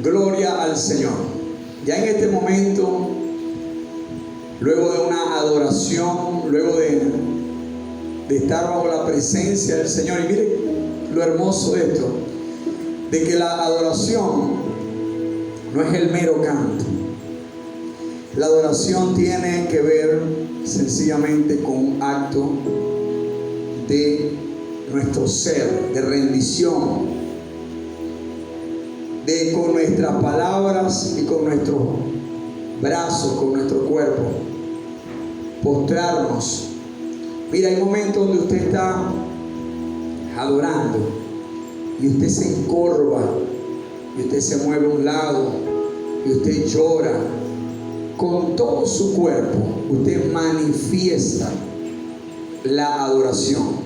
Gloria al Señor. Ya en este momento, luego de una adoración, luego de estar bajo la presencia del Señor, y mire lo hermoso de esto, de que la adoración no es el mero canto. La adoración tiene que ver sencillamente con un acto de nuestro ser, de rendición, de con nuestras palabras y con nuestros brazos, con nuestro cuerpo, postrarnos. Mira, hay momentos donde usted está adorando y usted se encorva y usted se mueve a un lado y usted llora. Con todo su cuerpo usted manifiesta la adoración.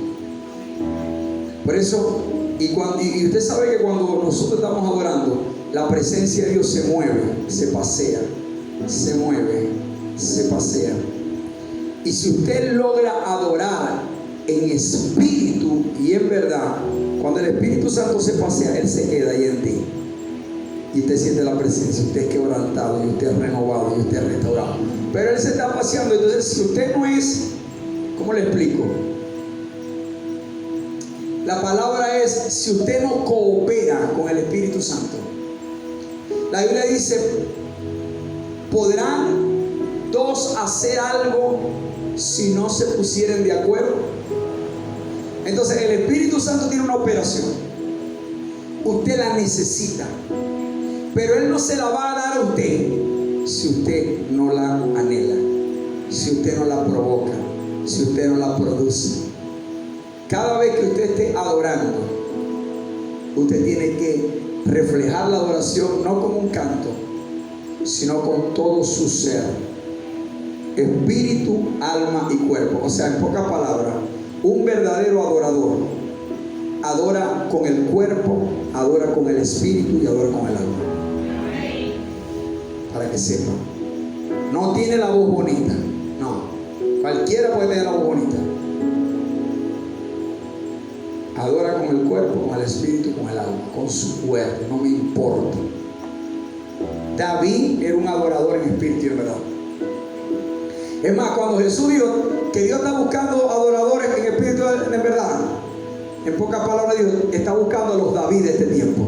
Por eso, y usted sabe que cuando nosotros estamos adorando, la presencia de Dios se mueve, se pasea, se mueve, se pasea. Y si usted logra adorar en espíritu y en verdad, cuando el Espíritu Santo se pasea, Él se queda ahí en ti. Y usted siente la presencia, usted es quebrantado, y usted es renovado, y usted es restaurado. Pero Él se está paseando. Entonces, si usted no es, ¿cómo le explico? La palabra es, si usted no coopera con el Espíritu Santo. La Biblia dice, ¿podrán dos hacer algo si no se pusieren de acuerdo? Entonces, el Espíritu Santo tiene una operación. Usted la necesita. Pero Él no se la va a dar a usted si usted no la anhela, si usted no la provoca, si usted no la produce. Cada vez que usted esté adorando, usted tiene que reflejar la adoración no como un canto, sino con todo su ser, espíritu, alma y cuerpo. O sea, en pocas palabras, un verdadero adorador adora con el cuerpo, adora con el espíritu y adora con el alma. Para que sepan, no tiene la voz bonita, no, cualquiera puede tener la voz bonita. Adora con el cuerpo, con el espíritu, con el alma, con su cuerpo, no me importa. David era un adorador en espíritu y en verdad. Es más, cuando Jesús dijo que Dios está buscando adoradores en espíritu y en verdad, en pocas palabras Dios está buscando a los David de este tiempo.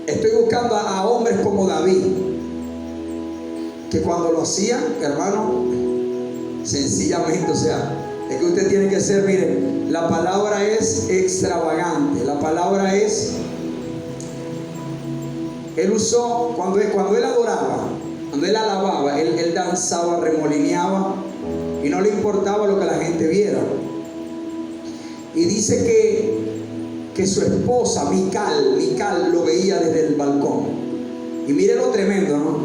Estoy buscando a hombres como David, que cuando lo hacían, hermano, sencillamente, o sea, es que usted tiene que ser, mire, la palabra es extravagante, la palabra es, él usó, cuando él adoraba, cuando él alababa, él danzaba, remolineaba, y no le importaba lo que la gente viera. Y dice que su esposa, Mical lo veía desde el balcón. Y mire lo tremendo, ¿no?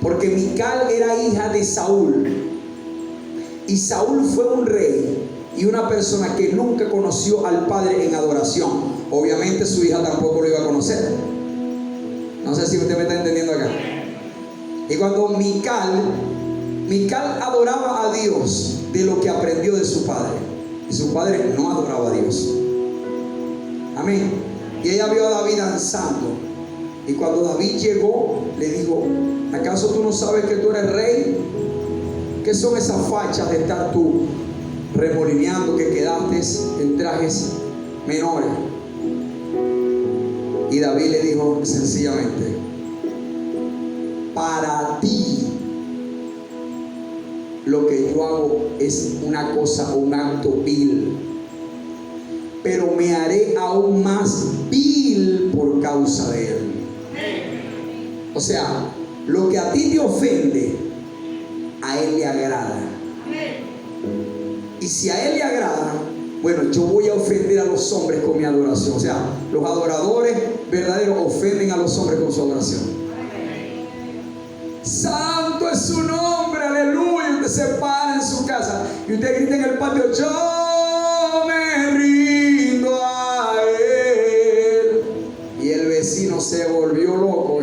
Porque Mical era hija de Saúl. Y Saúl fue un rey y una persona que nunca conoció al Padre en adoración. Obviamente su hija tampoco lo iba a conocer. No sé si usted me está entendiendo acá. Y cuando Mical adoraba a Dios de lo que aprendió de su padre. Y su padre no adoraba a Dios. Amén. Y ella vio a David danzando. Y cuando David llegó, le dijo, ¿acaso tú no sabes que tú eres rey? ¿Qué son esas fachas de estar tú remolineando que quedaste en trajes menores? Y David le dijo sencillamente, para ti lo que yo hago es una cosa o un acto vil, pero me haré aún más vil por causa de él. O sea, lo que a ti te ofende, a él le agrada. Y si a él le agrada, bueno, yo voy a ofender a los hombres con mi adoración. O sea, los adoradores verdaderos ofenden a los hombres con su adoración. Santo es su nombre, aleluya. Usted se para en su casa y usted grita en el patio, yo me rindo a él. Y el vecino se volvió loco,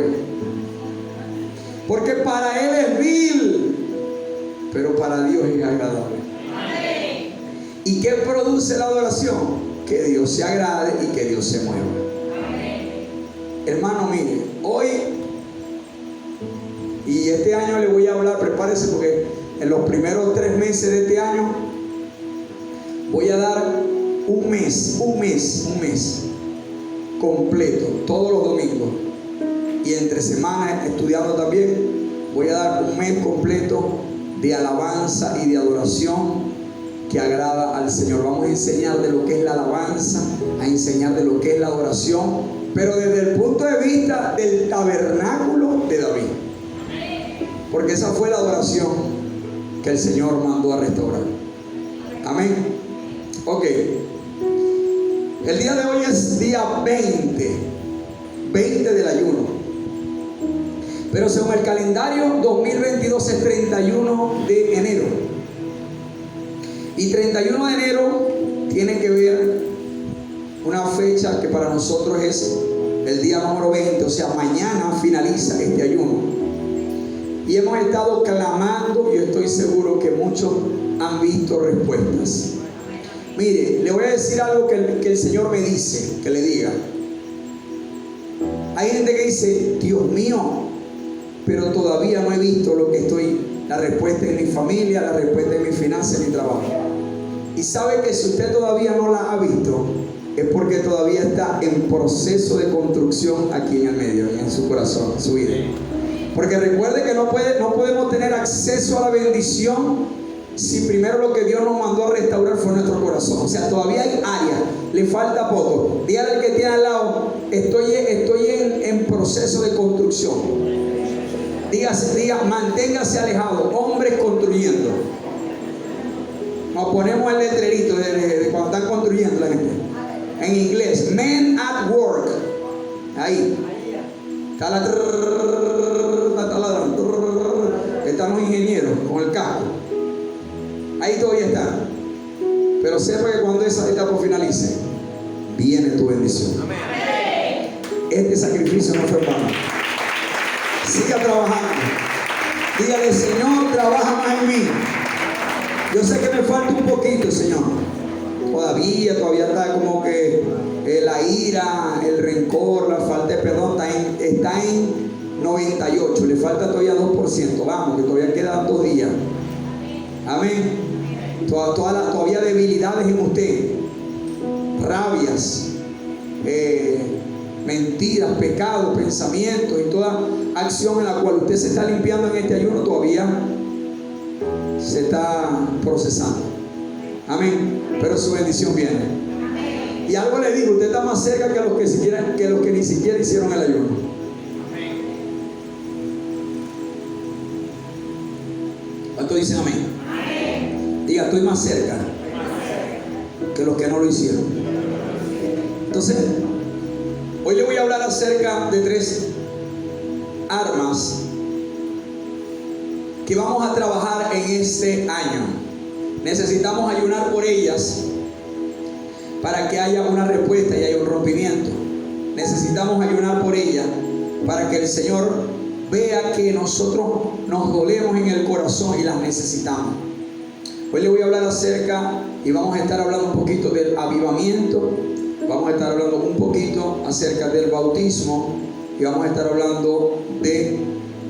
porque para él es vil, pero para Dios es agradable. ¿Y qué produce la adoración? Que Dios se agrade y que Dios se mueva. Hermano, mire, hoy y este año le voy a hablar, prepárese porque en los primeros 3 meses de este año voy a dar un mes completo, todos los domingos y entre semanas estudiando también. Voy a dar un mes completo de alabanza y de adoración que agrada al Señor. Vamos a enseñar de lo que es la alabanza, a enseñar de lo que es la adoración, pero desde el punto de vista del tabernáculo de David, porque esa fue la adoración que el Señor mandó a restaurar. Amén. Ok, el día de hoy es día 20 del ayuno, pero según el calendario 2022 es 31 de enero. Y 31 de enero tiene que ver una fecha que para nosotros es el día número 20, o sea, mañana finaliza este ayuno. Y hemos estado clamando y estoy seguro que muchos han visto respuestas. Mire, le voy a decir algo que el Señor me dice, que le diga. Hay gente que dice, Dios mío, pero todavía no he visto la respuesta en mi familia, la respuesta en mi finanzas, en mi trabajo. Y sabe que si usted todavía no la ha visto, es porque todavía está en proceso de construcción aquí en el medio, en su corazón, en su vida. Porque recuerde que no podemos tener acceso a la bendición si primero lo que Dios nos mandó a restaurar fue nuestro corazón. O sea, todavía hay áreas, le falta poco. Dígale al que tiene al lado, estoy en proceso de construcción. Diga, manténgase alejado, hombres construyendo. Nos ponemos el letrerito de cuando están construyendo la gente. En inglés, men at work. Ahí. Están los ingenieros con el casco. Ahí todavía están. Pero sepa que cuando esa etapa finalice, viene tu bendición. Este sacrificio no fue vano. Siga trabajando. Dígale, Señor, trabaja más en mí. Yo sé que me falta un poquito, Señor. Todavía está como que la ira, el rencor, la falta de perdón está en 98. Le falta todavía 2%. Vamos, que todavía quedan 2 días. Amén. Todavía debilidades en usted. Rabias. Mentiras, pecados, pensamientos y toda acción en la cual usted se está limpiando en este ayuno todavía se está procesando. Amén. Pero su bendición viene. Y algo le digo, usted está más cerca que los que ni siquiera hicieron el ayuno. ¿Cuántos dicen amén? Diga, estoy más cerca que los que no lo hicieron. Entonces, hoy le voy a hablar acerca de 3 armas que vamos a trabajar en este año. Necesitamos ayunar por ellas para que haya una respuesta y haya un rompimiento. Necesitamos ayunar por ellas para que el Señor vea que nosotros nos dolemos en el corazón y las necesitamos. Hoy le voy a hablar acerca y vamos a estar hablando un poquito del avivamiento. Vamos a estar hablando un poquito acerca del bautismo y vamos a estar hablando del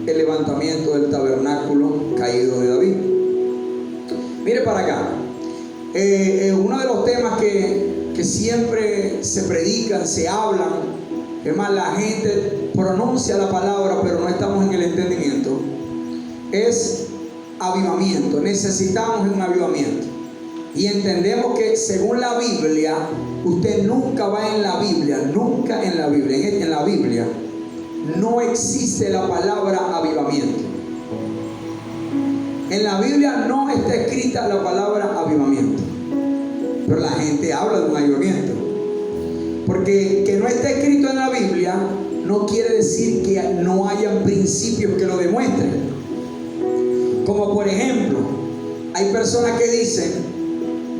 levantamiento del tabernáculo caído de David. Mire para acá. Uno de los temas que siempre se predican, se hablan, es más, la gente pronuncia la palabra pero no estamos en el entendimiento, es avivamiento. Necesitamos un avivamiento. Y entendemos que según la Biblia, usted nunca va en la Biblia, nunca en la Biblia, en la Biblia no existe la palabra avivamiento. En la Biblia no está escrita la palabra avivamiento, pero la gente habla de un avivamiento. Porque que no esté escrito en la Biblia no quiere decir que no hayan principios que lo demuestren. Como por ejemplo, hay personas que dicen,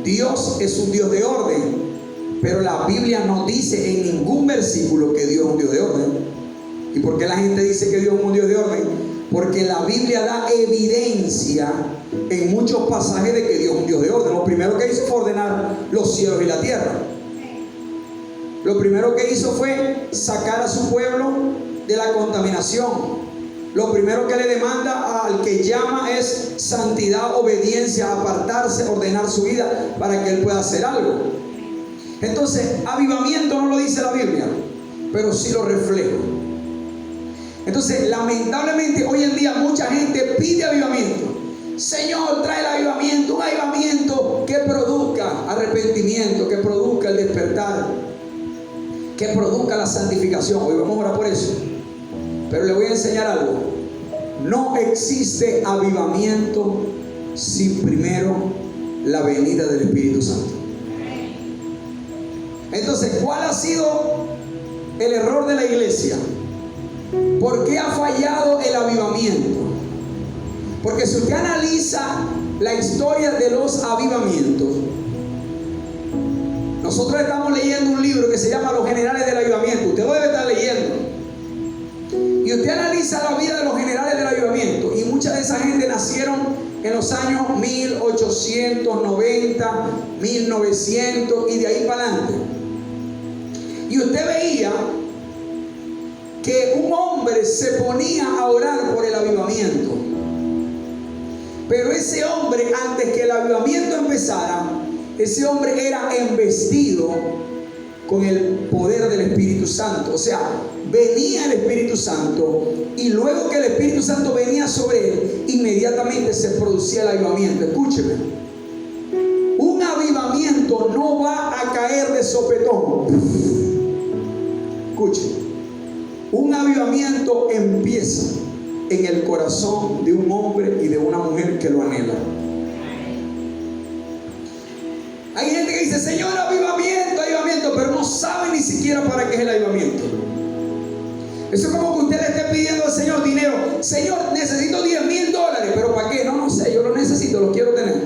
Dios es un Dios de orden, pero la Biblia no dice en ningún versículo que Dios es un Dios de orden. ¿Y por qué la gente dice que Dios es un Dios de orden? Porque la Biblia da evidencia en muchos pasajes de que Dios es un Dios de orden. Lo primero que hizo fue ordenar los cielos y la tierra. Lo primero que hizo fue sacar a su pueblo de la contaminación. Lo primero que le demanda al que llama es santidad, obediencia, apartarse, ordenar su vida para que él pueda hacer algo. Entonces, avivamiento no lo dice la Biblia, pero sí lo refleja. Entonces, lamentablemente hoy en día mucha gente pide avivamiento. Señor, trae el avivamiento, un avivamiento que produzca arrepentimiento, que produzca el despertar, que produzca la santificación. Hoy vamos a orar por eso. Pero le voy a enseñar algo. No existe avivamiento sin primero la venida del Espíritu Santo. Entonces, ¿cuál ha sido el error de la iglesia? ¿Por qué ha fallado el avivamiento? Porque si usted analiza la historia de los avivamientos, nosotros estamos leyendo un libro que se llama Los Generales del Avivamiento. Usted lo debe estar leyendo. Y usted analiza la vida de los generales del avivamiento, y mucha de esa gente nacieron en los años 1890, 1900 y de ahí para adelante. Y usted veía que un hombre se ponía a orar por el avivamiento. Pero ese hombre, antes que el avivamiento empezara, ese hombre era embestido con el poder del Espíritu Santo. O sea, venía el Espíritu Santo, y luego que el Espíritu Santo venía sobre él, inmediatamente se producía el avivamiento. Escúcheme, un avivamiento no va a caer de sopetón. Escuche, un avivamiento empieza en el corazón de un hombre y de una mujer que lo anhela. Hay gente que dice, Señor, avivamiento, avivamiento, pero no sabe ni siquiera para qué es el avivamiento. Eso es como que usted le esté pidiendo al Señor dinero. Señor, necesito $10,000, pero ¿para qué? No sé, yo lo necesito, lo quiero tener.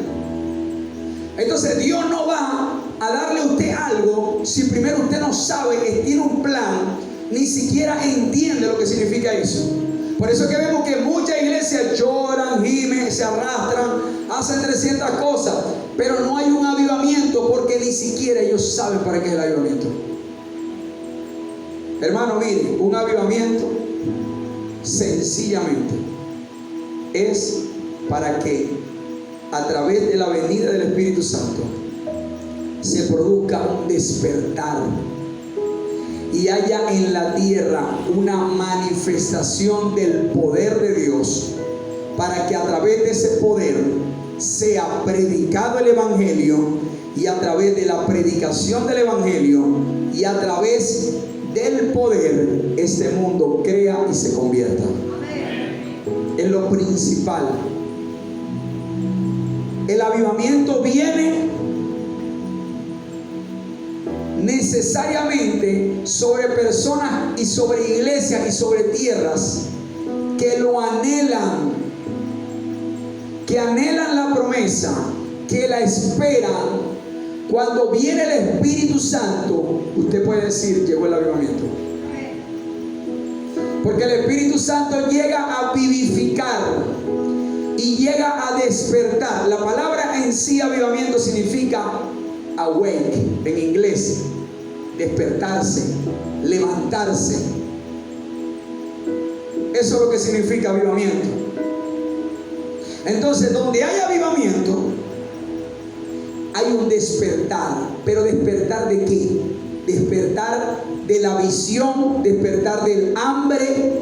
Entonces Dios no va a darle a usted algo si primero usted no sabe que tiene un plan, ni siquiera entiende lo que significa eso. Por eso que vemos que muchas iglesias lloran, gimen, se arrastran, hacen 300 cosas, pero no hay un avivamiento porque ni siquiera ellos saben para qué es el avivamiento. Hermano, mire, un avivamiento sencillamente es para que a través de la venida del Espíritu Santo se produzca un despertar y haya en la tierra una manifestación del poder de Dios, para que a través de ese poder sea predicado el Evangelio, y a través de la predicación del Evangelio y a través del poder este mundo crea y se convierta. Es lo principal. El avivamiento viene necesariamente sobre personas y sobre iglesias y sobre tierras que lo anhelan, que anhelan la promesa, que la esperan. Cuando viene el Espíritu Santo, usted puede decir, llegó el avivamiento. Porque el Espíritu Santo llega a vivificar y llega a despertar. La palabra en sí, avivamiento, significa awake en inglés, despertarse, levantarse. Eso es lo que significa avivamiento. Entonces, donde hay avivamiento, hay un despertar. ¿Pero despertar de qué? Despertar de la visión, despertar del hambre,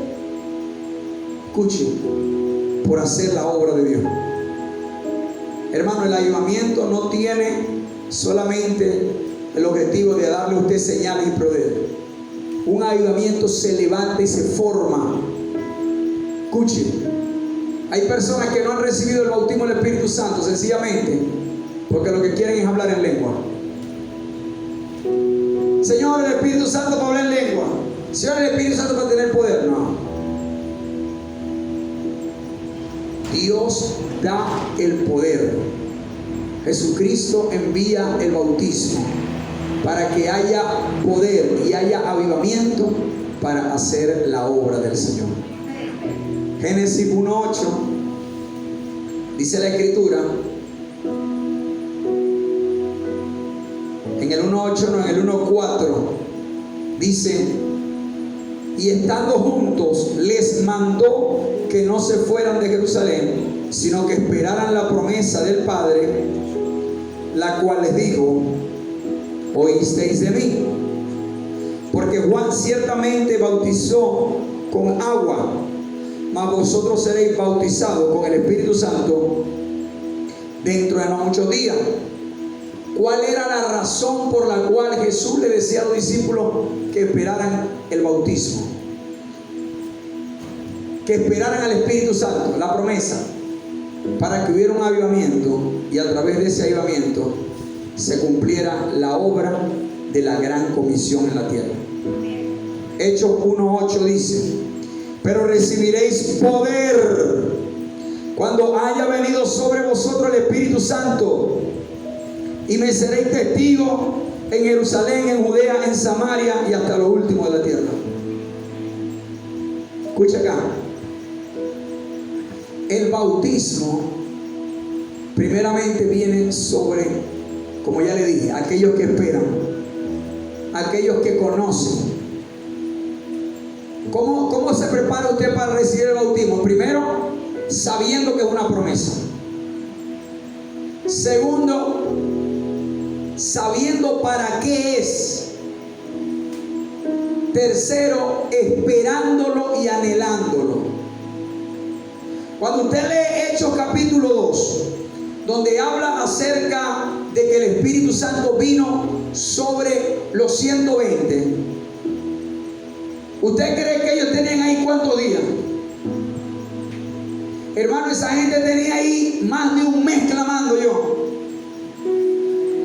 escuche, por hacer la obra de Dios. Hermano, el avivamiento no tiene solamente el objetivo de darle a usted señales y poder. Un avivamiento se levanta y se forma. Escuche, hay personas que no han recibido el bautismo del Espíritu Santo sencillamente porque lo que quieren es hablar en lengua. Señor, el Espíritu Santo para hablar en lengua. Señor, el Espíritu Santo para tener poder. No. Dios da el poder. Jesucristo envía el bautismo para que haya poder y haya avivamiento para hacer la obra del Señor. Génesis 1:8 dice la Escritura, en el 1:8 no, en el 1:4 dice, y estando juntos les mandó que no se fueran de Jerusalén, sino que esperaran la promesa del Padre, la cual les dijo, oísteis de mí. Porque Juan ciertamente bautizó con agua, mas vosotros seréis bautizados con el Espíritu Santo dentro de no muchos días. ¿Cuál era la razón por la cual Jesús le decía a los discípulos que esperaran el bautismo? Que esperaran al Espíritu Santo, la promesa, para que hubiera un avivamiento y a través de ese avivamiento se cumpliera la obra de la gran comisión en la tierra. Hechos 1:8 dice, pero recibiréis poder cuando haya venido sobre vosotros el Espíritu Santo, y me seréis testigos en Jerusalén, en Judea, en Samaria y hasta lo último de la tierra. Escucha acá. El bautismo primeramente viene sobre, como ya le dije, aquellos que esperan, aquellos que conocen. ¿Cómo se prepara usted para recibir el bautismo? Primero, sabiendo que es una promesa. Segundo, sabiendo para qué es. Tercero, esperándolo y anhelándolo. Cuando usted lee Hechos capítulo 2, donde habla acerca de que el Espíritu Santo vino sobre los 120, ¿usted cree que ellos tenían ahí cuántos días? Hermano, esa gente tenía ahí más de un mes clamando yo.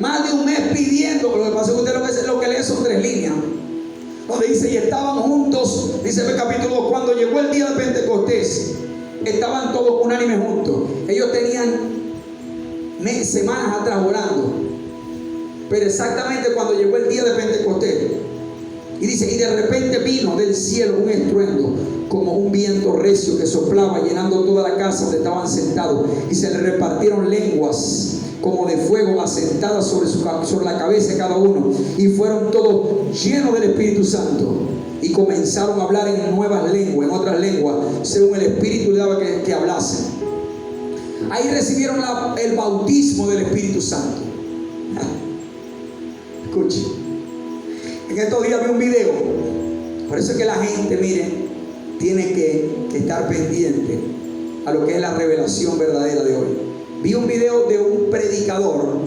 Más de un mes pidiendo. Lo que pasa es que usted lo que lee son 3 líneas. Donde dice, y estaban juntos, dice el capítulo 2, cuando llegó el día de Pentecostés, estaban todos unánimes juntos. Ellos tenían semanas atrás orando. Pero exactamente cuando llegó el día de Pentecostés, y dice, y de repente vino del cielo un estruendo, como un viento recio que soplaba, llenando toda la casa donde estaban sentados, y se le repartieron lenguas como de fuego asentadas sobre la cabeza de cada uno, y fueron todos llenos del Espíritu Santo, y comenzaron a hablar en nuevas lenguas, en otras lenguas, según el Espíritu le daba que hablasen. Ahí recibieron el bautismo del Espíritu Santo. Escuche, en estos días vi un video. Por eso es que la gente, mire, tiene que estar pendiente a lo que es la revelación verdadera de hoy. Vi un video de un predicador,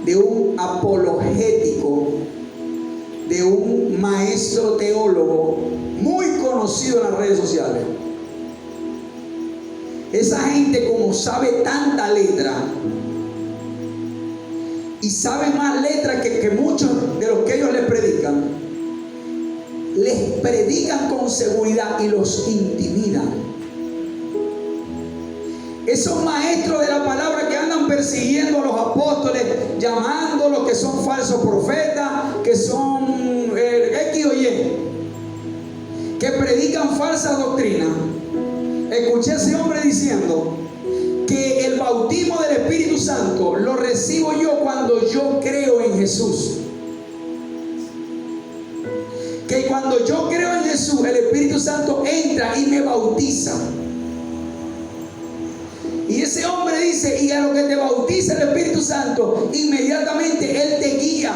de un apologético, de un maestro teólogo muy conocido en las redes sociales. Esa gente, como sabe tanta letra y sabe más letra que muchos de los que ellos les predican con seguridad y los intimidan. Esos maestros de la palabra que andan persiguiendo a los apóstoles, llamándolos que son falsos profetas, que son X o Y, que predican falsas doctrinas. Escuché a ese hombre diciendo que el bautismo del Espíritu Santo lo recibo yo cuando yo creo en Jesús. Que cuando yo creo en Jesús, el Espíritu Santo entra y me bautiza. Y ese hombre dice, y a lo que te bautiza el Espíritu Santo, inmediatamente Él te guía.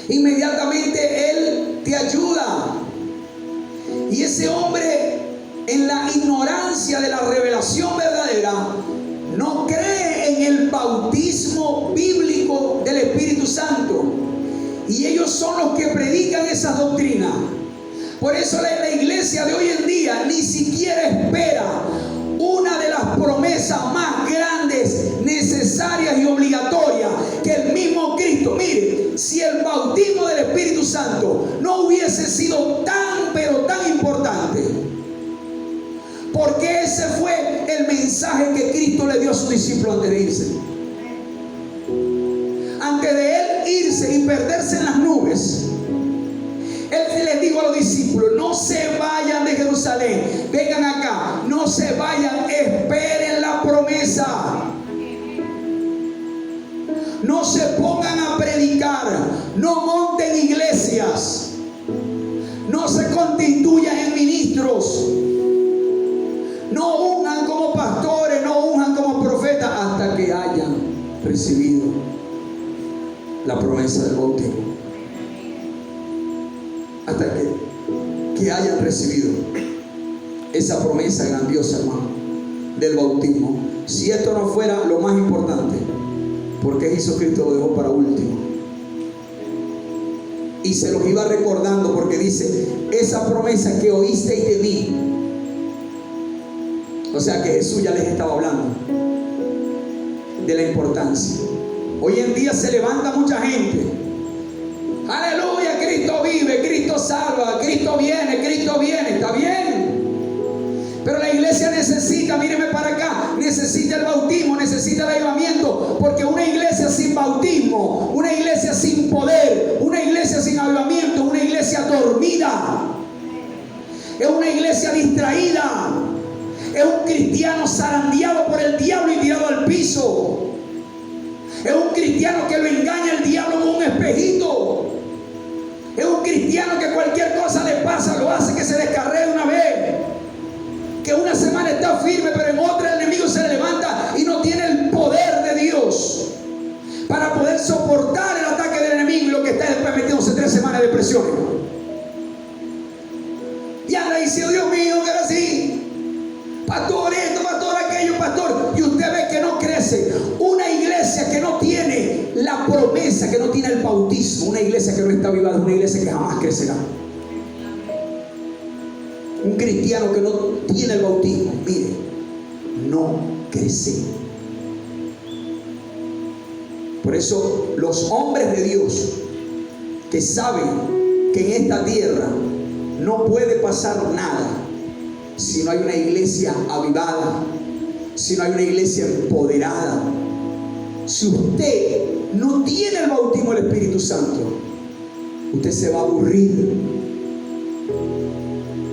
Inmediatamente Él te ayuda. Y ese hombre, en la ignorancia de la revelación verdadera, no cree en el bautismo bíblico del Espíritu Santo. Y ellos son los que predican esas doctrinas. Por eso la iglesia de hoy en día ni siquiera espera una de las promesas más grandes, necesarias y obligatorias que el mismo Cristo. Mire, si el bautismo del Espíritu Santo no hubiese sido tan, pero tan importante, porque ese fue el mensaje que Cristo le dio a sus discípulos antes de irse. Antes de Él irse y perderse en las nubes, Él les dijo a los discípulos, no se vayan de Jerusalén, vengan acá, no se vayan, esperen la promesa. No se pongan a predicar, no monten iglesia constituyan en ministros. No unjan como pastores, no unjan como profetas hasta que hayan recibido la promesa del bautismo. Hasta que hayan recibido esa promesa grandiosa, hermano, del bautismo. Si esto no fuera lo más importante, ¿por qué Jesucristo lo dejó para último? Y se los iba recordando, porque dice: esa promesa que oísteis de mí. O sea que Jesús ya les estaba hablando de la importancia. Hoy en día se levanta mucha gente. Aleluya, Cristo vive, Cristo salva, Cristo viene, está bien. Pero la iglesia necesita, míreme para acá, necesita el bautismo, necesita el avivamiento. Porque una iglesia sin bautismo, una iglesia sin poder, una iglesia sin avivamiento, una iglesia dormida, es una iglesia distraída, es un cristiano zarandeado por el diablo y tirado al piso. Es un cristiano que lo engaña el diablo con un espejito. Es un cristiano que cualquier cosa le pasa, lo hace que se descarree una vez. Que una semana está firme, pero en otra el enemigo se levanta y no tiene el poder de Dios para poder soportar el ataque del enemigo, y lo que está después metiéndose 3 semanas de depresión. Y anda diciendo: Dios mío, que era así. Pastor esto, pastor aquello, pastor. Y usted ve que no crece. Una iglesia que no tiene la promesa, que no tiene el bautismo, una iglesia que no está avivada, es una iglesia que jamás crecerá. Un cristiano que no tiene el bautismo, mire, no crece. Por eso los hombres de Dios que saben que en esta tierra no puede pasar nada si no hay una iglesia avivada, si no hay una iglesia empoderada. Si usted no tiene el bautismo del Espíritu Santo, usted se va a aburrir.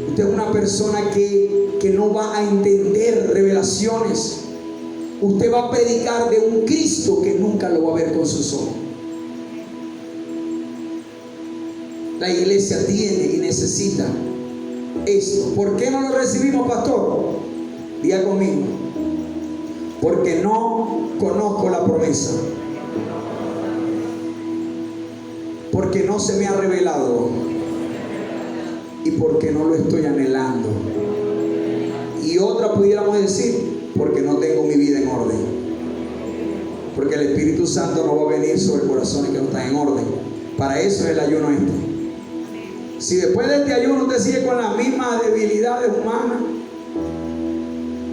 Usted es una persona que no va a entender revelaciones. Usted va a predicar de un Cristo que nunca lo va a ver con sus ojos. La iglesia tiene y necesita esto. ¿Por qué no lo recibimos, pastor? Diga conmigo: porque no conozco la promesa, porque no se me ha revelado, y porque no lo estoy anhelando. Y otra pudiéramos decir: porque no tengo mi vida en orden. Porque el Espíritu Santo no va a venir sobre corazones que no están en orden. Para eso es el ayuno este. Si después de este ayuno usted sigue con las mismas debilidades humanas,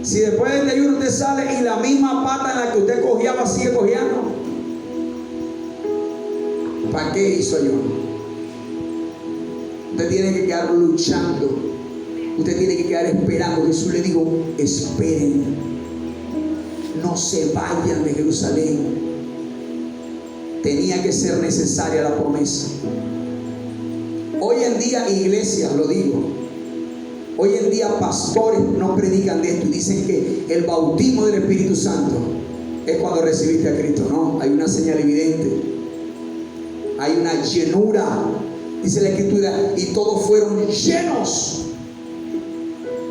si después de este ayuno usted sale y la misma pata en la que usted cojeaba sigue cojeando, ¿para qué hizo ayuno? Usted tiene que quedar luchando. Usted tiene que quedar esperando. Jesús le dijo: esperen, no se vayan de Jerusalén. Tenía que ser necesaria la promesa. Hoy en día, iglesias, lo digo, hoy en día pastores no predican de esto y dicen que el bautismo del Espíritu Santo es cuando recibiste a Cristo. No, hay una señal evidente, hay una llenura. Dice la Escritura: y todos fueron llenos.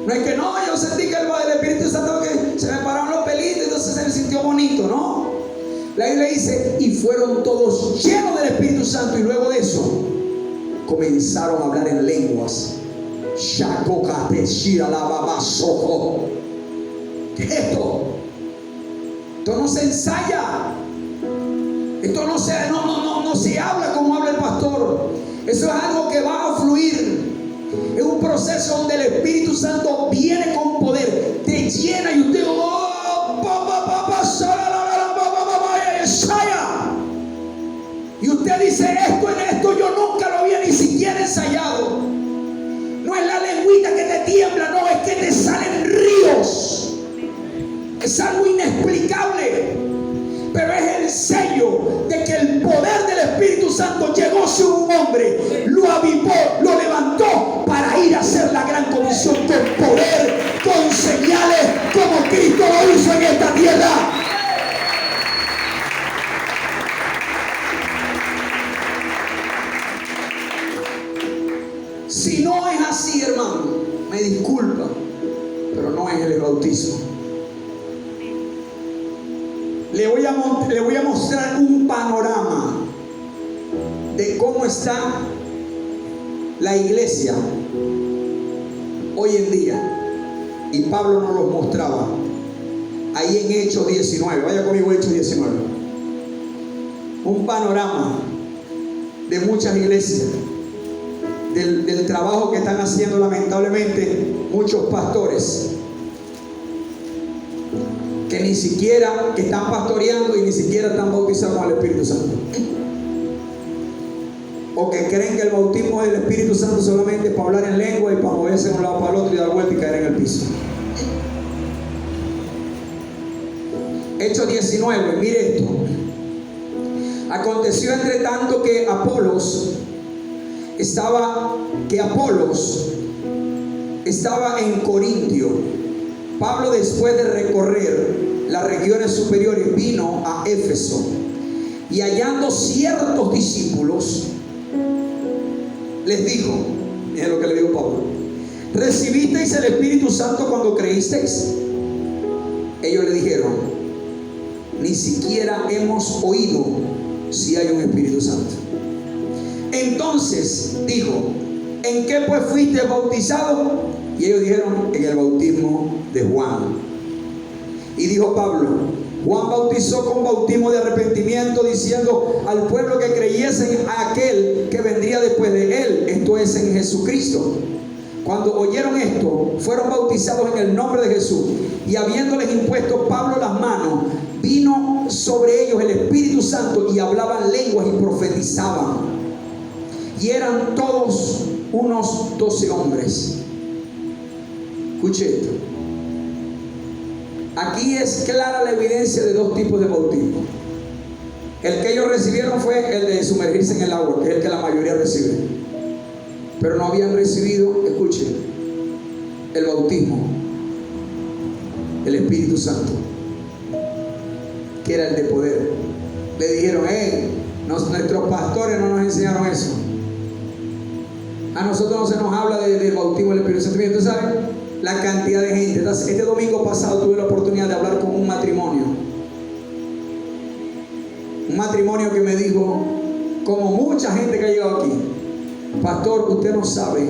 No es que no, yo sentí que el Espíritu Santo, que se me pararon los pelitos, entonces se me sintió bonito. No, la Biblia dice: y fueron todos llenos del Espíritu Santo. Y luego de eso comenzaron a hablar en lenguas. ¿Qué es esto? Esto no se ensaya. Esto no se habla como habla el pastor. Eso es algo que va a fluir. Es un proceso donde el Espíritu Santo viene con poder, te llena y usted y usted dice: esto en esto yo nunca lo había ni siquiera ensayado. No es la lengüita que te tiembla, no, es que te salen ríos. Es algo inexplicable, pero es el sello de que el poder del Espíritu Santo llegó sobre un hombre, lo avivó, lo levantó para ir a hacer la gran comisión con poder, con señales, como Cristo lo hizo en esta tierra. Si Si no es así, hermano, me disculpa, pero no es el bautismo. Le voy a mostrar un panorama de cómo está la iglesia hoy en día. Y Pablo nos lo mostraba ahí en Hechos 19. Vaya conmigo a Hechos 19. Un panorama de muchas iglesias, del trabajo que están haciendo lamentablemente muchos pastores, que ni siquiera, que están pastoreando y ni siquiera están bautizados con el Espíritu Santo, o que creen que el bautismo del Espíritu Santo solamente es para hablar en lengua y para moverse de un lado para el otro y dar vuelta y caer en el piso. Hechos 19, mire esto. Aconteció entre tanto que Apolos estaba en Corintio. Pablo, después de recorrer las regiones superiores, vino a Éfeso, y hallando ciertos discípulos, les dijo, miren lo que le dijo Pablo: ¿recibisteis el Espíritu Santo cuando creísteis? Ellos le dijeron: ni siquiera hemos oído si hay un Espíritu Santo. Entonces dijo: ¿en qué pues fuiste bautizado? Y ellos dijeron: en el bautismo de Juan. Y dijo Pablo: Juan bautizó con bautismo de arrepentimiento, diciendo al pueblo que creyesen a aquel que vendría después de él, esto es, en Jesucristo. Cuando oyeron esto, fueron bautizados en el nombre de Jesús. Y habiéndoles impuesto Pablo las manos, vino sobre ellos el Espíritu Santo, y hablaban lenguas y profetizaban. Y eran todos unos 12 hombres. Escuche esto. Aquí es clara la evidencia de dos tipos de bautismo. El que ellos recibieron fue el de sumergirse en el agua, que es el que la mayoría recibe. Pero no habían recibido, escuche, el bautismo, el Espíritu Santo, que era el de poder. Le dijeron: nuestros pastores no nos enseñaron eso. A nosotros no se nos habla del bautismo del Espíritu Santo. ¿Usted sabe la cantidad de gente? Este domingo pasado tuve la oportunidad de hablar con un matrimonio. Un matrimonio que me dijo, como mucha gente que ha llegado aquí: pastor, usted no sabe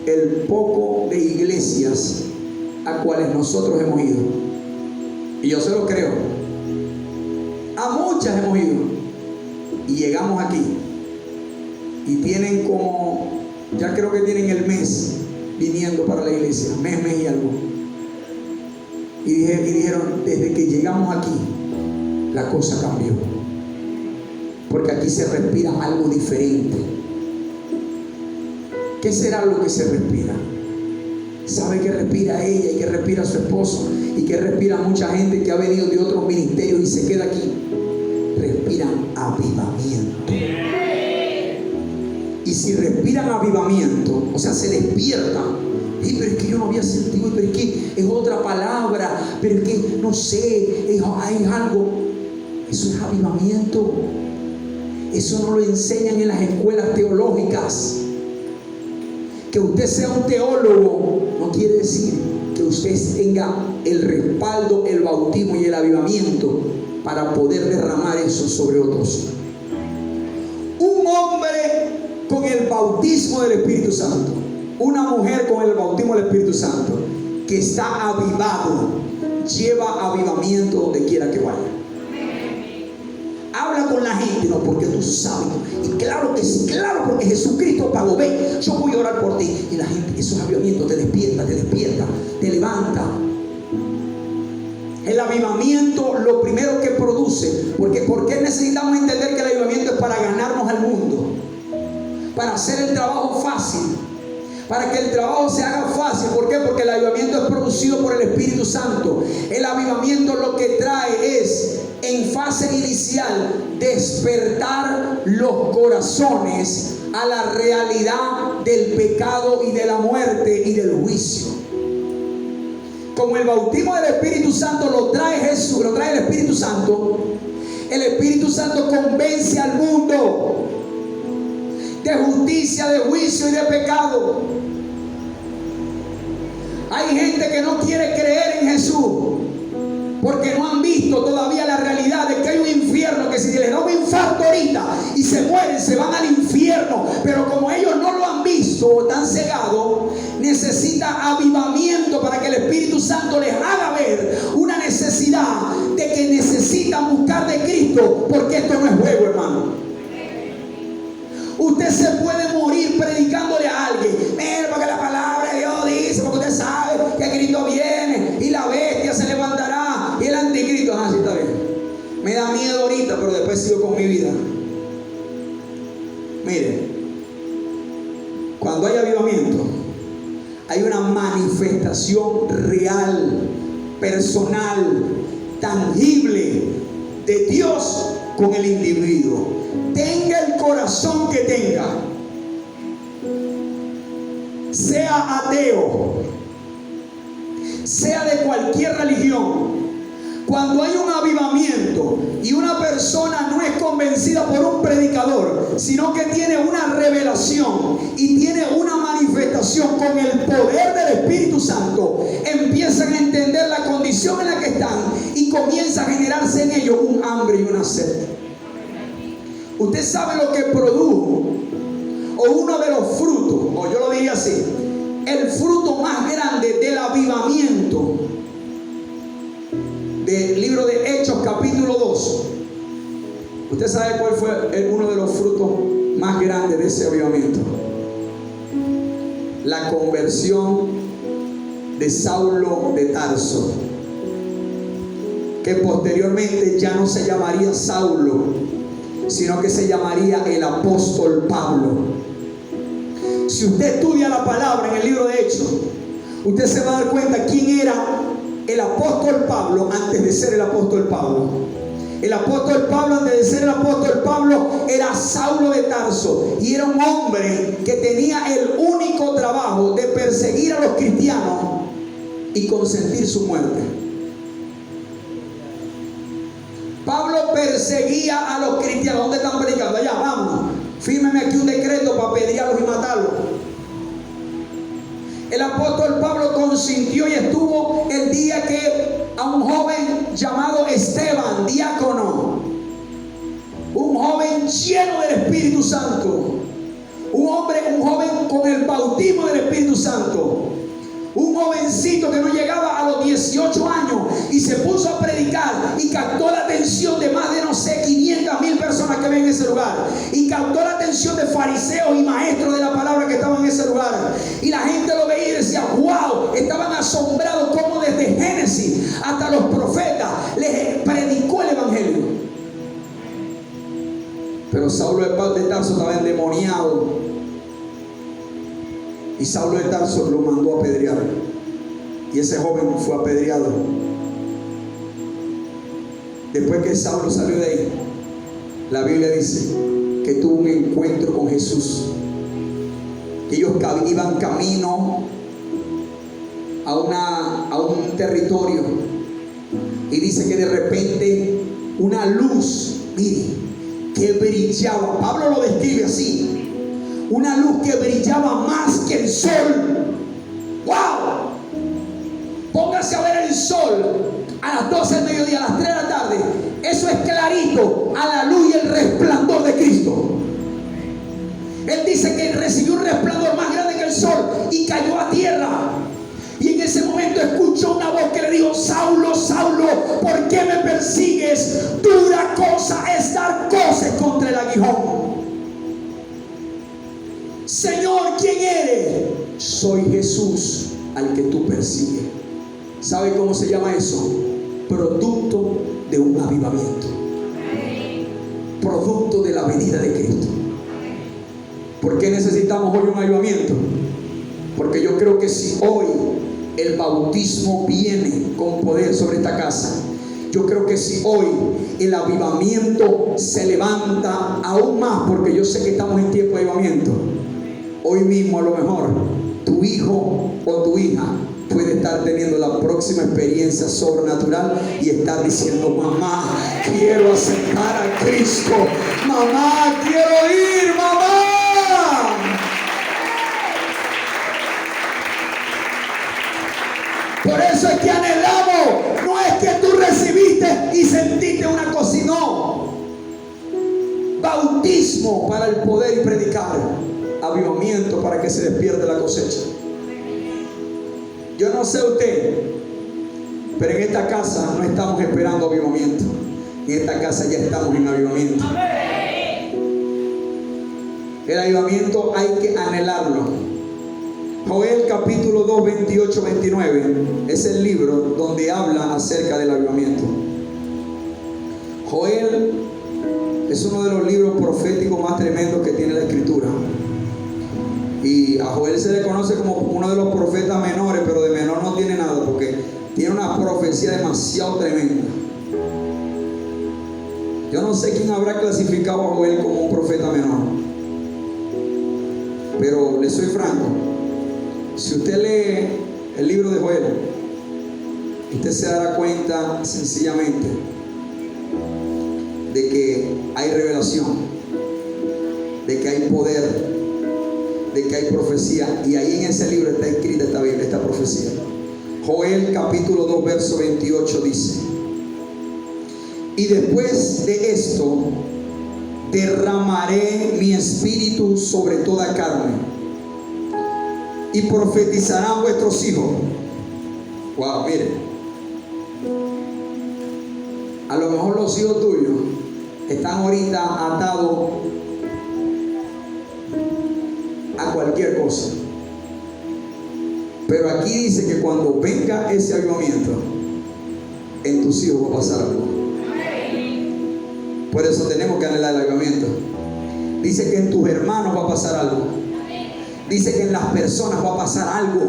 el poco de iglesias a cuales nosotros hemos ido. Y yo se lo creo. A muchas hemos ido. Y llegamos aquí. Y tienen como, ya creo que tienen el mes viniendo para la iglesia. Mes y algo. Y dijeron: desde que llegamos aquí, la cosa cambió. Porque aquí se respira algo diferente. ¿Qué será lo que se respira? ¿Sabe que respira ella y que respira su esposo y que respira mucha gente que ha venido de otros ministerios y se queda aquí? Respiran avivamiento. Y si respiran avivamiento, o sea, se despiertan. Pero es que yo no había sentido, pero es que es otra palabra, pero es que no sé, hay algo. Eso es avivamiento. Eso no lo enseñan en las escuelas teológicas. Que usted sea un teólogo no quiere decir que usted tenga el respaldo, el bautismo y el avivamiento para poder derramar eso sobre otros. Un hombre con el bautismo del Espíritu Santo, una mujer con el bautismo del Espíritu Santo, que está avivado, lleva avivamiento donde quiera que vaya. Habla con la gente, no, porque tú sabes. Y claro que sí, claro, porque Jesucristo pagó. Ve, yo voy a orar por ti. Y la gente, esos avivamientos te despierta, te levanta. El avivamiento, lo primero que produce, ¿por qué necesitamos entender que el avivamiento es para ganarnos al mundo? Para hacer el trabajo fácil. Para que el trabajo se haga fácil. ¿Por qué? Porque el avivamiento es producido por el Espíritu Santo. El avivamiento lo que trae es, en fase inicial, despertar los corazones a la realidad del pecado y de la muerte y del juicio. Como el bautismo del Espíritu Santo lo trae Jesús, lo trae el Espíritu Santo convence al mundo de justicia, de juicio y de pecado. Hay gente que no quiere creer en Jesús porque no han visto todavía la realidad de que hay un infierno, que si les da un infarto ahorita y se mueren, se van al infierno. Pero como ellos no lo han visto o están cegados, necesita avivamiento para que el Espíritu Santo les haga ver una necesidad de que necesitan buscar de Cristo, porque esto no es juego, hermano. Usted se puede morir predicándole a alguien, mira, porque la palabra de Dios dice, porque usted sabe que Cristo viene y la bestia se levantará y el anticristo. Ah, sí, está bien. Me da miedo ahorita, pero después sigo con mi vida. Mire, cuando hay avivamiento, hay una manifestación real, personal, tangible de Dios con el individuo. Tenga el corazón que tenga, sea ateo, sea de cualquier religión, cuando hay un avivamiento y una persona no es convencida por un predicador, sino que tiene una revelación y tiene una manifestación con el poder del Espíritu Santo, empiezan a entender la condición en la que están y comienza a generarse en ellos un hambre y una sed. Usted sabe lo que produjo, o uno de los frutos, o yo lo diría así, el fruto más grande del avivamiento del libro de Hechos capítulo 2. ¿Usted sabe cuál fue uno de los frutos más grandes de ese avivamiento? La conversión de Saulo de Tarso, que posteriormente ya no se llamaría Saulo, sino que se llamaría el apóstol Pablo. Si usted estudia la palabra en el libro de Hechos, usted se va a dar cuenta quién era el apóstol Pablo antes de ser el apóstol Pablo. El apóstol Pablo, antes de ser el apóstol Pablo, era Saulo de Tarso, y era un hombre que tenía el único trabajo de perseguir a los cristianos y consentir su muerte. Pablo perseguía a los cristianos. ¿Dónde están predicando? Allá, vámonos. Fírmeme aquí un decreto para apedrearlos y matarlos. El apóstol Pablo consintió y estuvo el día que a un joven llamado Esteban, diácono, un joven lleno del Espíritu Santo, un joven con el bautismo del Espíritu Santo, un jovencito que no llegaba a los 18 años y se puso a predicar y captó la atención de más de 500,000 personas que ven en ese lugar, y captó la atención de fariseos y maestros de la palabra que estaban en ese lugar, y la gente lo veía y decía wow, estaban asombrados como desde Génesis hasta los profetas les predicó el evangelio. Pero Saulo de Tarso estaba endemoniado, y Saulo de Tarso lo mandó a apedrear, y ese joven fue apedreado. Después que Saulo salió de ahí, la Biblia dice que tuvo un encuentro con Jesús, que ellos iban camino a un territorio, y dice que de repente una luz, mire, que brillaba. Pablo lo describe así: una luz que brillaba más que el sol. ¡Wow! Póngase a ver el sol a las 12 del mediodía, a las 3 de la tarde. Eso es clarito a la luz y el resplandor de Cristo. Él dice que recibió un resplandor más grande que el sol y cayó a tierra. Y en ese momento escuchó una voz que le dijo: Saulo, Saulo, ¿por qué me persigues? Dura cosa es dar coces contra el aguijón. Señor, ¿quién eres? Soy Jesús al que tú persigues. ¿Sabe cómo se llama eso? Producto de un avivamiento, producto de la venida de Cristo. ¿Por qué necesitamos hoy un avivamiento? Porque yo creo que si hoy el bautismo viene con poder sobre esta casa, yo creo que si hoy el avivamiento se levanta aún más, porque yo sé que estamos en tiempo de avivamiento, hoy mismo a lo mejor tu hijo o tu hija puede estar teniendo la próxima experiencia sobrenatural y estar diciendo: mamá, quiero aceptar a Cristo, mamá, quiero ir, mamá. Por eso es que anhelamos. No es que tú recibiste y sentiste una cosa, no. Bautismo para el poder y predicar. Avivamiento para que se despierte la cosecha. Yo no sé usted, pero en esta casa no estamos esperando avivamiento. En esta casa ya estamos en avivamiento. El avivamiento hay que anhelarlo. Joel capítulo 2, 28, 29 es el libro donde habla acerca del avivamiento. Joel es uno de los libros proféticos más tremendos que tiene la escritura. Y a Joel se le conoce como uno de los profetas menores, pero de menor no tiene nada, porque tiene una profecía demasiado tremenda. Yo no sé quién habrá clasificado a Joel como un profeta menor, pero le soy franco. Si usted lee el libro de Joel, usted se dará cuenta sencillamente de que hay revelación, de que hay poder, de que hay profecía, y ahí en ese libro está escrita esta profecía. Joel capítulo 2 verso 28 dice: y después de esto derramaré mi espíritu sobre toda carne, y profetizarán vuestros hijos. Wow, miren, a lo mejor los hijos tuyos están ahorita atados a cualquier cosa, pero aquí dice que cuando venga ese avivamiento, en tus hijos va a pasar algo. Por eso tenemos que anhelar el avivamiento. Dice que en tus hermanos va a pasar algo. Dice que en las personas va a pasar algo.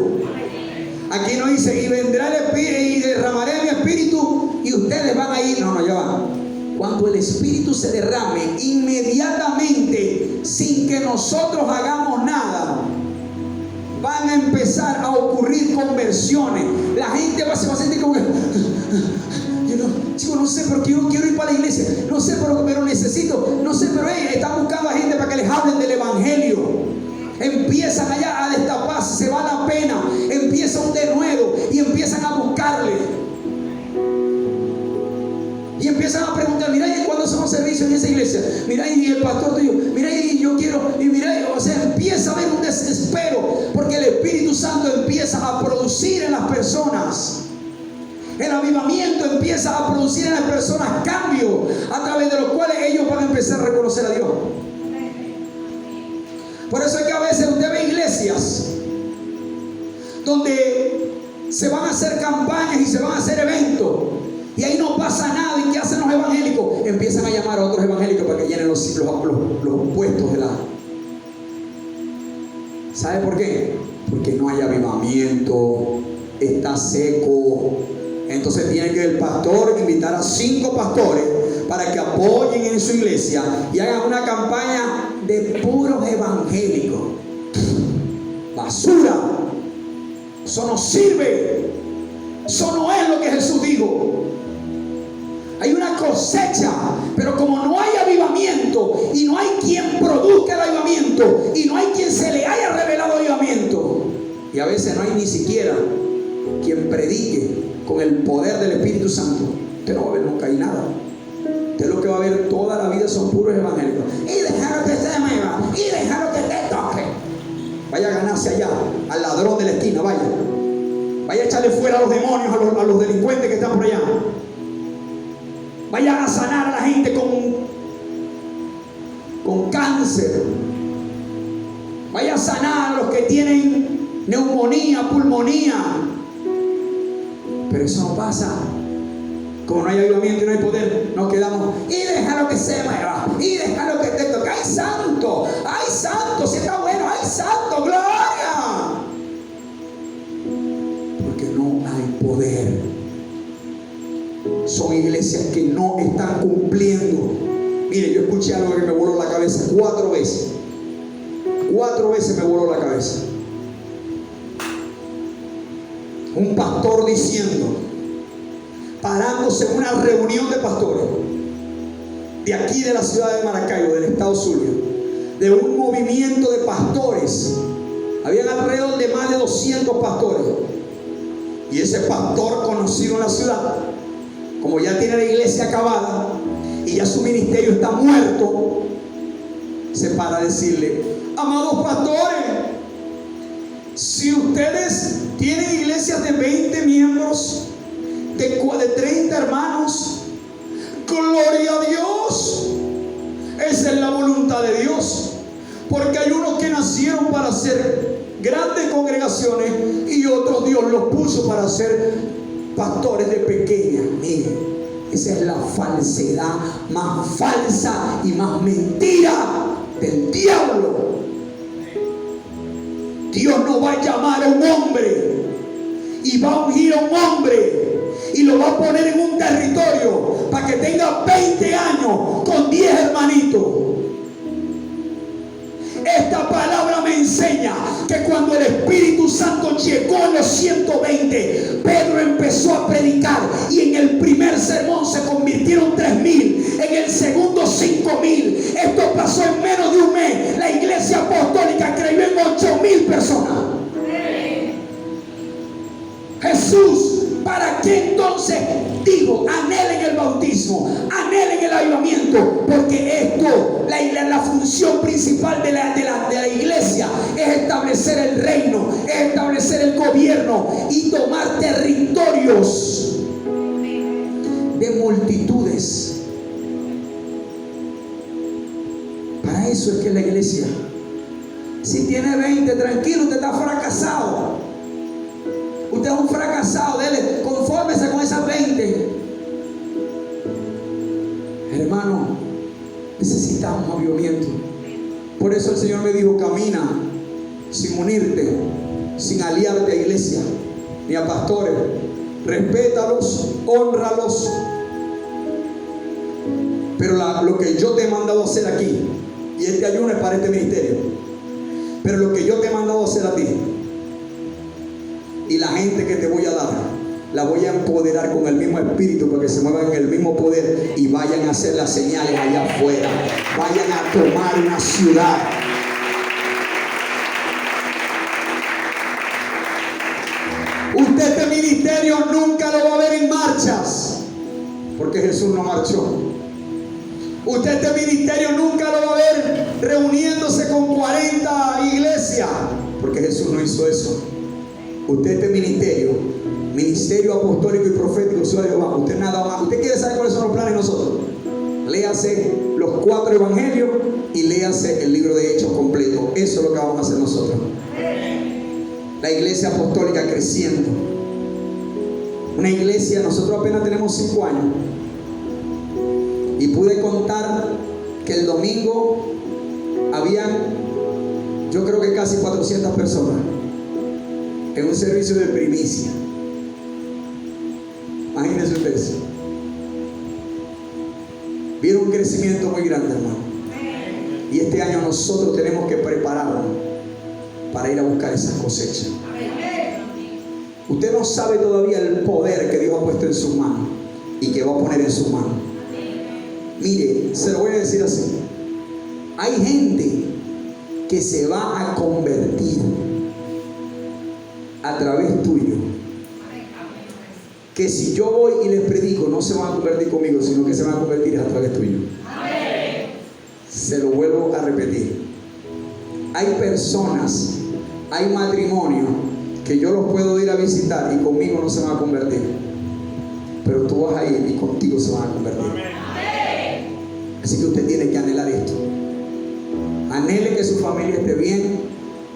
Aquí no dice: y vendrá el espíritu y derramaré mi espíritu y ustedes van a ir. No, ya va. Cuando el espíritu se derrame, inmediatamente, sin que nosotros hagamos nada, van a empezar a ocurrir conversiones. La gente se va a sentir como que chico, no sé, pero yo quiero ir para la iglesia. No sé, pero necesito. No sé, pero ellos están buscando a gente para que les hablen del evangelio. Empiezan allá a destaparse, se va la pena, empieza un denuedo y empiezan a buscarle. Y empiezan a preguntar: mira, ¿y cuándo hacemos servicio en esa iglesia? Mira, y el pastor tuyo, mira, y yo quiero, y mira, o sea, empieza a haber un desespero, porque el Espíritu Santo empieza a producir en las personas. El avivamiento empieza a producir en las personas cambios, a través de los cuales ellos van a empezar a reconocer a Dios. Por eso es que a veces usted ve iglesias donde se van a hacer campañas y se van a hacer eventos, y ahí no pasa nada. ¿Y qué hacen los evangélicos? Empiezan a llamar a otros evangélicos para que llenen los puestos de la... ¿Sabe por qué? Porque no hay avivamiento, está seco. Entonces tiene que el pastor invitar a 5 pastores para que apoyen en su iglesia y hagan una campaña de puros evangélicos. Basura. Eso no sirve. Eso no es lo que Jesús dijo. Hay una cosecha, pero como no hay avivamiento y no hay quien produzca el avivamiento y no hay quien se le haya revelado avivamiento, y a veces no hay ni siquiera quien predique con el poder del Espíritu Santo, usted no va a ver nunca ahí nada. Usted lo que va a ver toda la vida son puros evangélicos. Y dejaron que se mueva, y dejaron que te toque. Vaya a ganarse allá al ladrón de la esquina, vaya a echarle fuera a los demonios, a los delincuentes que están por allá. Vaya a sanar a la gente con cáncer. Vaya a sanar a los que tienen neumonía, pulmonía. Pero eso no pasa. Como no hay avivamiento y no hay poder, nos quedamos: y déjalo que se mueva, y déjalo que te toque. ¡Ay, santo! ¡Ay, santo! Si está bueno, ¡ay, santo! ¡Gloria! Porque no hay poder. Son iglesias que no están cumpliendo. Mire, yo escuché algo que me voló la cabeza 4 veces. 4 veces me voló la cabeza. Un pastor diciendo, parándose en una reunión de pastores de aquí de la ciudad de Maracaibo, del estado Zulia, de un movimiento de pastores. Habían alrededor de más de 200 pastores. Y ese pastor conocido en la ciudad, como ya tiene la iglesia acabada y ya su ministerio está muerto, se para a decirle: amados pastores, si ustedes tienen iglesias de 20 miembros, de 30 hermanos, gloria a Dios, esa es la voluntad de Dios, porque hay unos que nacieron para ser grandes congregaciones y otros Dios los puso para ser pastores de pequeñas. Miren, esa es la falsedad más falsa y más mentira del diablo. Dios no va a llamar a un hombre y va a ungir a un hombre y lo va a poner en un territorio para que tenga 20 años con 10 hermanitos. Esta palabra me enseña que cuando el Espíritu Santo llegó a los 120, Pedro empezó a predicar y en el primer sermón se convirtieron 3,000, en el segundo 5,000. Esto pasó en menos de un mes. La iglesia apostólica creyó en 8,000 personas. Jesús, ¿para qué entonces digo anhelen el bautismo, anhelen el avivamiento? Porque esto, la función principal de la iglesia es establecer el reino, es establecer el gobierno y tomar territorios de multitudes. Para eso es que la iglesia, si tiene 20, tranquilo, usted está fracasado. Usted es un fracasado, dele, confórmese con esas 20. Hermano, necesitamos avivamiento. Por eso el Señor me dijo: camina sin unirte, sin aliarte a iglesia ni a pastores. Respétalos, hónralos. Pero lo que yo te he mandado a hacer aquí, y este ayuno es para este ministerio, pero lo que yo te he mandado a hacer a ti y la gente que te voy a dar, la voy a empoderar con el mismo espíritu para que se muevan en el mismo poder y vayan a hacer las señales allá afuera. Vayan a tomar una ciudad. Usted este ministerio nunca lo va a ver en marchas, porque Jesús no marchó. Usted este ministerio nunca lo va a ver reuniéndose con 40 iglesias, porque Jesús no hizo eso. Usted este ministerio apostólico y profético, usted nada más. Usted quiere saber cuáles son los planes de nosotros. Léase los 4 evangelios y léase el libro de Hechos completo. Eso es lo que vamos a hacer nosotros. La iglesia apostólica creciendo. Una iglesia, nosotros apenas tenemos 5 años. Y pude contar que el domingo habían, yo creo que casi 400 personas en un servicio de primicia. Imagínense ustedes. Vieron un crecimiento muy grande, hermano. Y este año nosotros tenemos que prepararnos para ir a buscar esas cosechas. Usted no sabe todavía el poder que Dios ha puesto en sus manos y que va a poner en sus manos. Mire, se lo voy a decir así: hay gente que se va a convertir a través tuyo, que si yo voy y les predico, no se van a convertir conmigo, sino que se van a convertir a través tuyo. Se lo vuelvo a repetir: hay personas, hay matrimonios que yo los puedo ir a visitar y conmigo no se van a convertir, pero tú vas a ir y contigo se van a convertir. Así que usted tiene que anhelar esto. Anhele que su familia esté bien,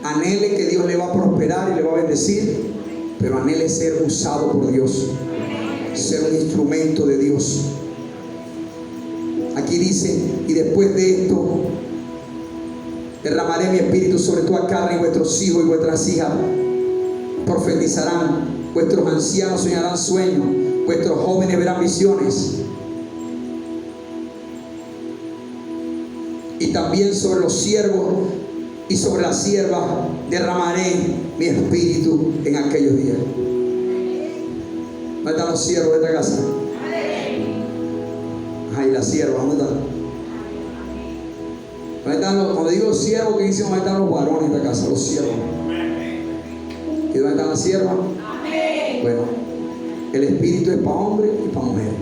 anhele que Dios le va a prosperar y le va a bendecir, pero anhele ser usado por Dios, ser un instrumento de Dios. Aquí dice: y después de esto derramaré mi espíritu sobre toda carne, y vuestros hijos y vuestras hijas profetizarán, vuestros ancianos soñarán sueños, vuestros jóvenes verán visiones. Y también sobre los siervos y sobre las siervas derramaré mi espíritu en aquellos días. ¿Dónde están los siervos de esta casa? Ay, las siervas, ¿dónde están? ¿Dónde están los, cuando digo siervos, ¿qué dicen? ¿Dónde están los varones de esta casa? Los siervos. ¿Y dónde están las siervas? Bueno, el Espíritu es para hombres y para mujeres.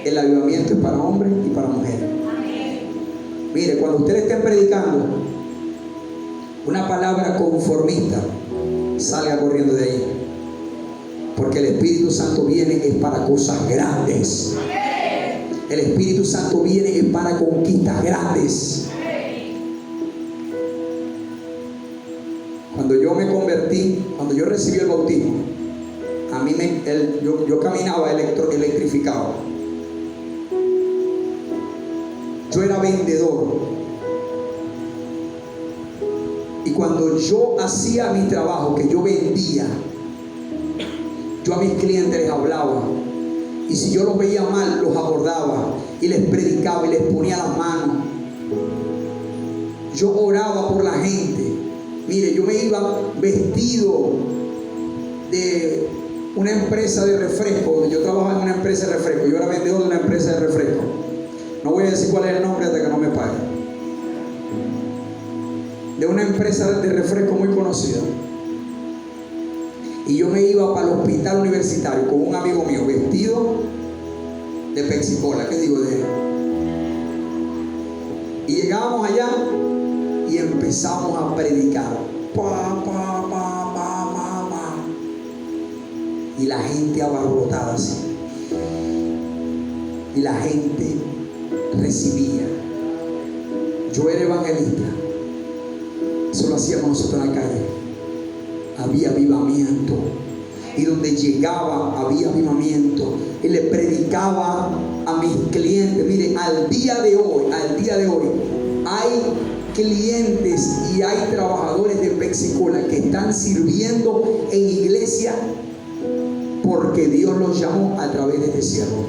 El avivamiento es para hombres y para mujeres. Mire, cuando ustedes estén predicando una palabra conformista, salga corriendo de ahí. Porque el Espíritu Santo viene es para cosas grandes. El Espíritu Santo viene es para conquistas grandes. Cuando yo me convertí, cuando yo recibí el bautismo, a mí yo caminaba electrificado. Yo era vendedor. Y cuando yo hacía mi trabajo, que yo vendía, yo a mis clientes les hablaba. Y si yo los veía mal, los abordaba y les predicaba y les ponía las manos. Yo oraba por la gente. Mire, yo me iba vestido de una empresa de refresco. Yo trabajaba en una empresa de refresco. Yo era vendedor de una empresa de refresco. No voy a decir cuál es el nombre hasta que no me paguen. De una empresa de refresco muy conocida. Y yo me iba para el hospital universitario con un amigo mío vestido de Pepsi-Cola. ¿Qué digo de él? Y llegábamos allá y empezamos a predicar. Y la gente abarrotada así. Y la gente recibía. Yo era evangelista. Eso lo hacíamos nosotros en la calle. Había avivamiento. Y donde llegaba había avivamiento. Y le predicaba a mis clientes. Mire, al día de hoy hay clientes y hay trabajadores de Pepsi-Cola que están sirviendo en iglesia porque Dios los llamó a través de este siervo.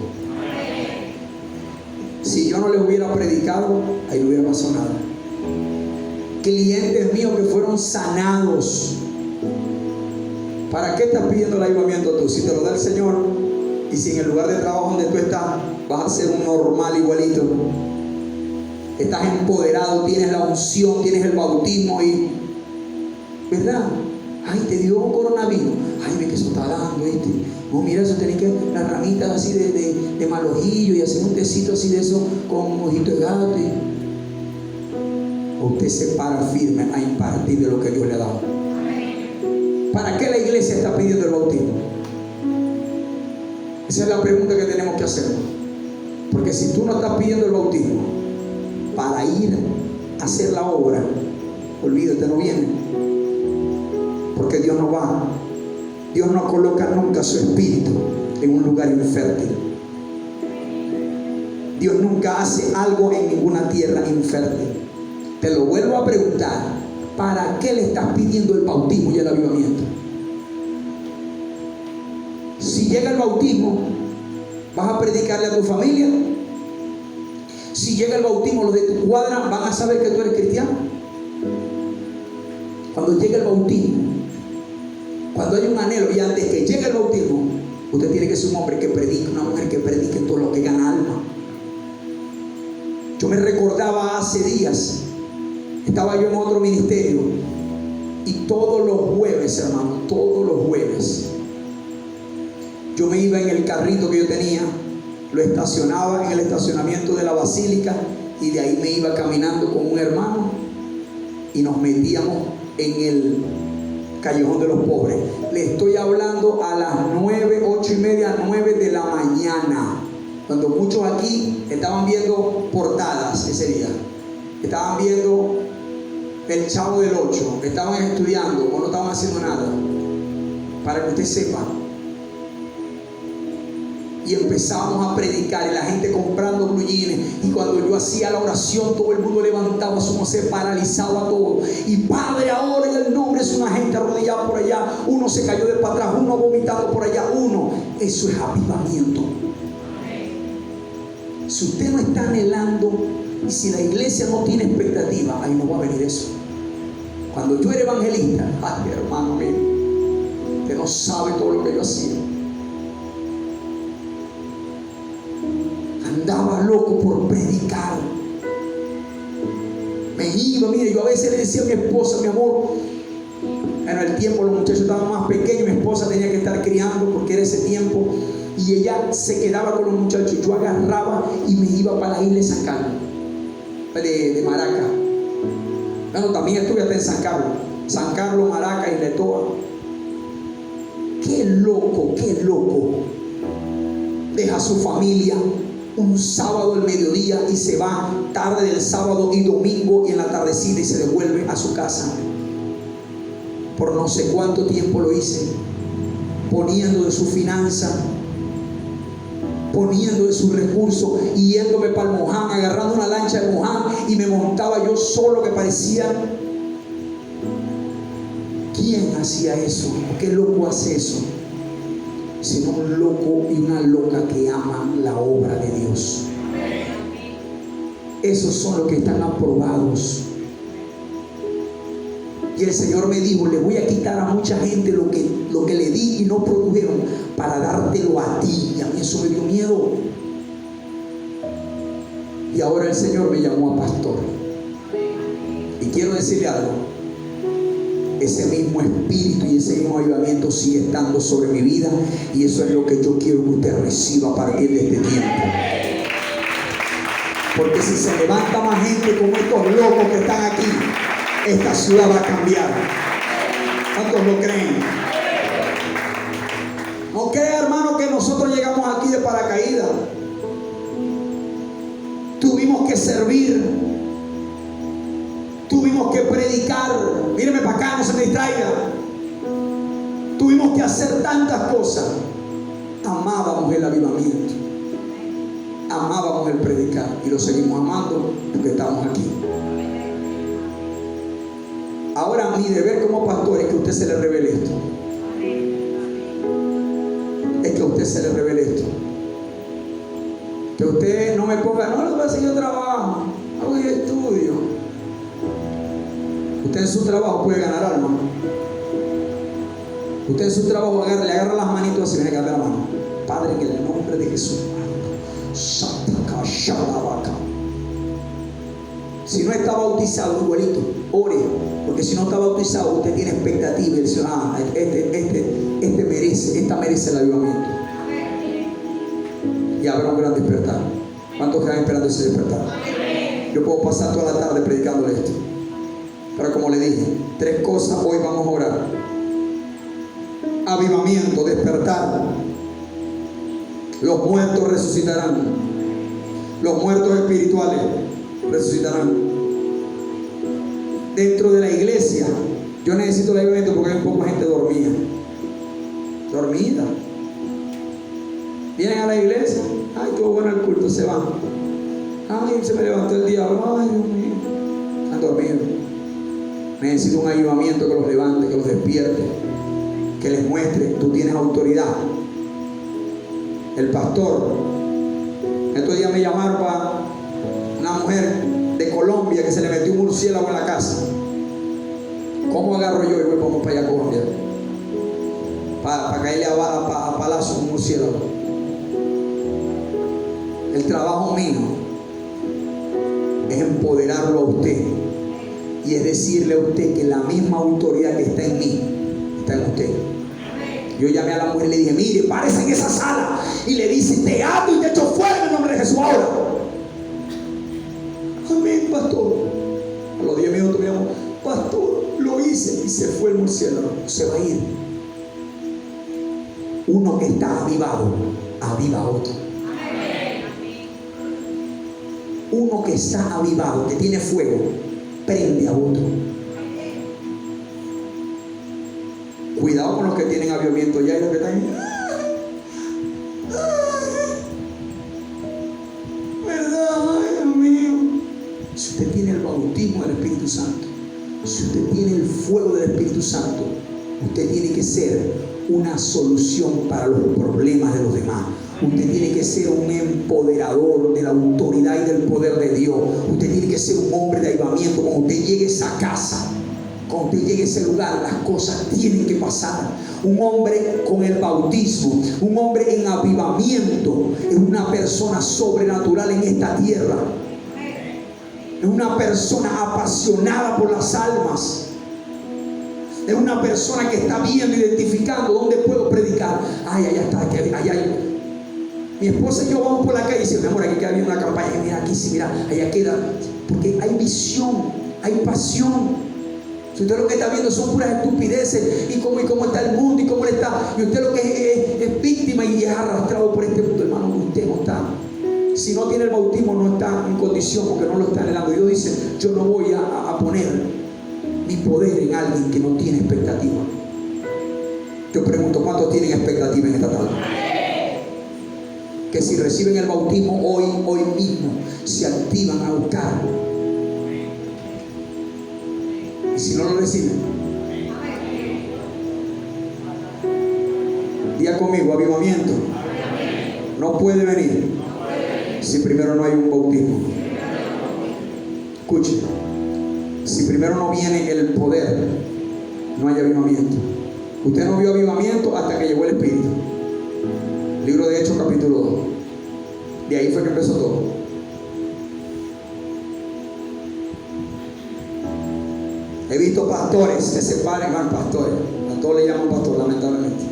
Si yo no les hubiera predicado, ahí no hubiera pasado nada. Clientes míos que fueron sanados. ¿Para qué estás pidiendo el avivamiento tú? Si te lo da el Señor, y si en el lugar de trabajo donde tú estás vas a ser un normal igualito, estás empoderado, tienes la unción, tienes el bautismo y, ¿verdad? Ay, te dio coronavirus. Ay, ve que eso está dando, ¿viste? No, mira, eso tenés que, las ramitas así de mal ojillo y hacer un tecito así de eso con ojito de gato. Usted se para firme a impartir de lo que Dios le ha dado. ¿Para qué la iglesia está pidiendo el bautismo? Esa es la pregunta que tenemos que hacer. Porque si tú no estás pidiendo el bautismo para ir a hacer la obra, olvídate, no viene. Porque Dios no va. Dios no coloca nunca su espíritu en un lugar infértil. Dios nunca hace algo en ninguna tierra infértil. Te lo vuelvo a preguntar. ¿Para qué le estás pidiendo el bautismo y el avivamiento? Si llega el bautismo, ¿vas a predicarle a tu familia? Si llega el bautismo, los de tu cuadra van a saber que tú eres cristiano. Cuando llega el bautismo, cuando hay un anhelo, y antes que llegue el bautismo, usted tiene que ser un hombre que predique, una mujer que predique todo lo que gana alma. Yo me recordaba hace días. Estaba yo en otro ministerio y todos los jueves, hermano, todos los jueves, yo me iba en el carrito que yo tenía, lo estacionaba en el estacionamiento de la basílica y de ahí me iba caminando con un hermano y nos metíamos en el callejón de los pobres. Le estoy hablando a las 9, 8 y media, 9 de la mañana, cuando muchos aquí estaban viendo portadas ese día, estaban viendo El Chavo del 8, estaban estudiando o no estaban haciendo nada, para que usted sepa. Y empezamos a predicar y la gente comprando blue jeans, y cuando yo hacía la oración todo el mundo levantaba su mano, se paralizaba todo. Y Padre, ahora en el nombre es una gente arrodillada por allá, uno se cayó de para atrás, uno vomitado por allá, uno. Eso es avivamiento. Si usted no está anhelando y si la iglesia no tiene expectativa, ahí no va a venir eso. Cuando yo era evangelista, ay hermano mío, usted no sabe todo lo que yo hacía. Andaba loco por predicar. Me iba, mire, yo a veces le decía a mi esposa, mi amor, en el tiempo los muchachos estaban más pequeños, mi esposa esposa tenía que estar criando porque era ese tiempo, y ella se quedaba con los muchachos. Yo agarraba y me iba para la isla de San Carlos, de Maraca. Bueno, también estuve hasta en San Carlos, Maraca y Letoa. Qué loco, qué loco. Deja su familia un sábado al mediodía y se va tarde del sábado y domingo y en la tardecita, y se devuelve a su casa. Por no sé cuánto tiempo lo hice, poniendo de su finanza, poniendo de sus recursos, y yéndome para el Moján, agarrando una lancha de Moján, y me montaba yo solo, que parecía... ¿Quién hacía eso? ¿Qué loco hace eso? Sino un loco y una loca que ama la obra de Dios. Esos son los que están aprobados. Y el Señor me dijo: le voy a quitar a mucha gente lo que le di y no produjeron, para dártelo a ti. Y a mí eso me dio miedo. Y ahora el Señor me llamó a pastor. Y quiero decirle algo: ese mismo espíritu y ese mismo avivamiento sigue estando sobre mi vida, y eso es lo que yo quiero que usted reciba a partir de este tiempo. Porque si se levanta más gente como estos locos que están aquí, esta ciudad va a cambiar. ¿Cuántos lo creen? No crea, hermano, que nosotros llegamos aquí de paracaídas. Tuvimos que servir, tuvimos que predicar. Míreme para acá, no se me distraiga. Tuvimos que hacer tantas cosas. Amábamos el avivamiento, amábamos el predicar, y lo seguimos amando porque estamos aquí. Ahora mi deber como pastor es que a usted se le revele esto. Es que a usted se le revele esto. Que usted no me ponga: no, lo voy a hacer, yo trabajo, hago yo estudio. Usted en su trabajo puede ganar alma. Usted en su trabajo le agarra las manitos así, viene a agarrar la mano. Padre, en el nombre de Jesús. Si no está bautizado, igualito, ore. Porque si no está bautizado, usted tiene expectativa y dice: esta merece el avivamiento. Y habrá un gran despertar. ¿Cuántos están esperando ese despertar? Yo puedo pasar toda la tarde predicándole esto, pero como le dije, 3 cosas hoy vamos a orar: avivamiento, despertar. Los muertos resucitarán. Los muertos espirituales resucitarán. Dentro de la iglesia, yo necesito el avivamiento porque hay un poco de gente dormida. Vienen a la iglesia: ay, estuvo bueno el culto, se van. Ay, se me levantó el diablo, ay, Dios mío. Están dormidos. Necesito un avivamiento que los levante, que los despierte, que les muestre: tú tienes autoridad. El pastor, estos días me llamaron para una mujer de Colombia que se le metió un murciélago en la casa. ¿Cómo agarro yo y voy para allá a Colombia? Para caerle a palazo un murciélago. El trabajo mío es empoderarlo a usted, y es decirle a usted que la misma autoridad que está en mí está en usted. Yo llamé a la mujer y le dije: mire, párese en esa sala, y le dice: te ato y te echo fuera en el nombre de Jesús ahora. Amén, pastor. A los 10 minutos me llamó: pastor, lo hice, y se fue el murciélago. Se va a ir. Uno que está avivado aviva a otro. Uno que está avivado, que tiene fuego, prende a otro. Cuidado con los que tienen avivamiento ya y los que están: ¿verdad? Ay, Dios mío. Si usted tiene el bautismo del Espíritu Santo, si usted tiene el fuego del Espíritu Santo, usted tiene que ser una solución para los problemas de los demás. Usted tiene que ser un empoderador de la autoridad y del poder de Dios. Usted tiene que ser un hombre de avivamiento. Cuando usted llegue a esa casa, cuando usted llegue a ese lugar, las cosas tienen que pasar. Un hombre con el bautismo, un hombre en avivamiento, es una persona sobrenatural en esta tierra. Es una persona apasionada por las almas. Es una persona que está viendo, identificando dónde puedo ay, allá está, allá hay. Mi esposa y yo vamos por la calle y dice, mi amor, aquí queda bien una campaña, mira aquí, sí, mira, allá queda. Porque hay visión, hay pasión. Si usted lo que está viendo son puras estupideces y cómo está el mundo y cómo él está, y usted lo que es víctima y es arrastrado por este mundo, hermano, usted no está. Si no tiene el bautismo, no está en condición porque no lo está anhelando. Dios dice, yo no voy a poner mi poder en alguien que no tiene expectativa. Yo pregunto, ¿cuántos tienen expectativa en esta tarde? Que si reciben el bautismo hoy mismo, se activan a buscar. Y si no lo reciben, diga conmigo, avivamiento no puede venir si primero no hay un bautismo. Escuche, si primero no viene el poder, no hay avivamiento. Usted no vio avivamiento hasta que llegó el Espíritu. Libro de Hechos capítulo 2. De ahí fue que empezó todo. He visto pastores que se paran, hermano, pastores. A todos le llaman pastor, lamentablemente.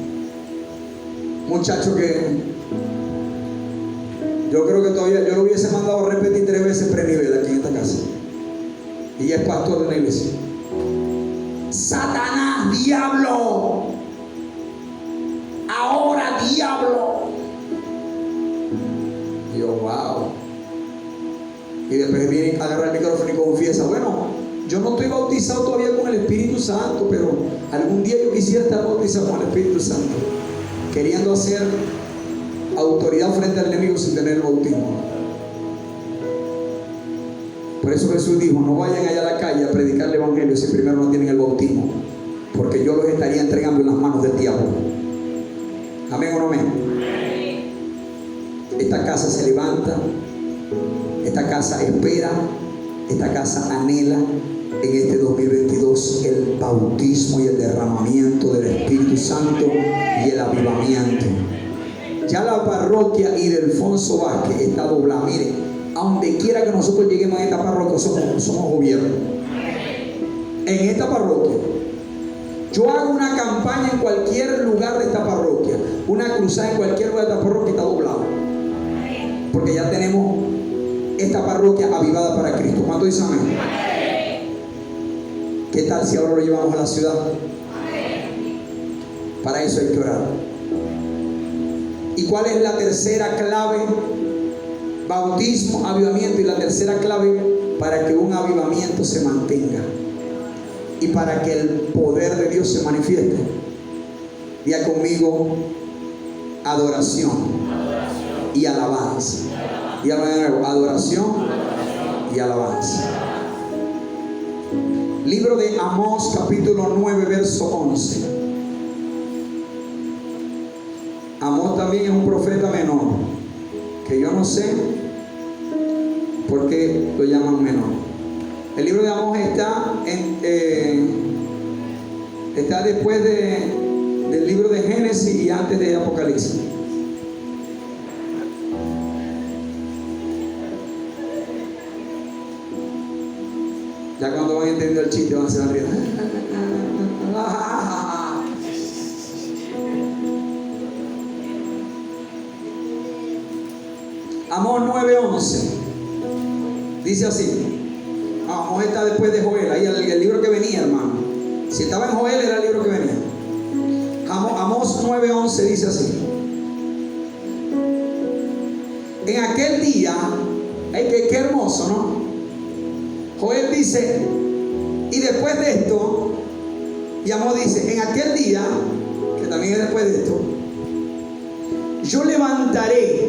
Muchachos que yo creo que todavía yo lo hubiese mandado a repetir 3 veces prenivel aquí en esta casa. Y es pastor de la iglesia. Satanás, diablo. Ahora, diablo. Y yo, wow. Y después viene a agarrar el micrófono y confiesa, bueno, yo no estoy bautizado todavía con el Espíritu Santo, pero algún día yo quisiera estar bautizado con el Espíritu Santo, queriendo hacer autoridad frente al enemigo sin tener el bautismo. Por eso Jesús dijo, no vayan allá a la calle a predicar el evangelio si primero no tienen el bautismo, porque yo los estaría entregando en las manos del diablo. Amén o no amén. Esta casa se levanta, esta casa espera, esta casa anhela en este 2022 el bautismo y el derramamiento del Espíritu Santo y el avivamiento. Ya la parroquia Ildefonso Vázquez está doblada. Mire, a donde quiera que nosotros lleguemos a esta parroquia, somos gobierno. En esta parroquia, yo hago una campaña en cualquier lugar de esta parroquia, una cruzada en cualquier lugar de esta parroquia, está doblado. Porque ya tenemos esta parroquia avivada para Cristo. ¿Cuánto dicen amén? ¿Qué tal si ahora lo llevamos a la ciudad? Para eso hay que orar. ¿Y cuál es la tercera clave? Bautismo, avivamiento. Y la tercera clave para que un avivamiento se mantenga y para que el poder de Dios se manifieste. Diga conmigo, adoración y alabanza. Dígame de nuevo, adoración y alabanza. Libro de Amós capítulo 9 verso 11. Amós también es un profeta menor, que yo no sé por qué lo llaman menor. El libro de Amós está después del libro de Génesis y antes de Apocalipsis. Ya cuando van entendiendo el chiste van a ser riendo. Amós 9:11 dice así. Amós está después de Joel, ahí el libro que venía, hermano. Si estaba en Joel era el libro que venía. Amós 9:11 dice así. En aquel día, qué hermoso, ¿no? Joel dice, y después de esto, y Amós dice, en aquel día, que también es después de esto, yo levantaré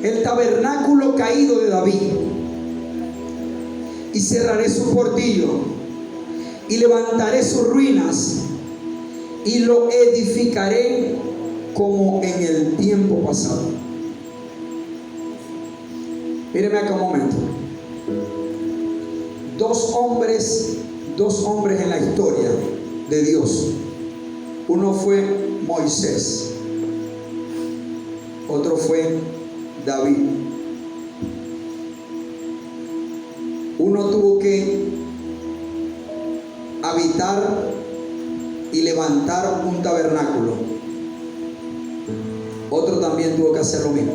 el tabernáculo caído de David y cerraré su portillo y levantaré sus ruinas y lo edificaré como en el tiempo pasado. Míreme acá un momento. Dos hombres en la historia de Dios. Uno fue Moisés, otro fue David. Uno tuvo que habitar y levantar un tabernáculo otro también tuvo que hacer lo mismo.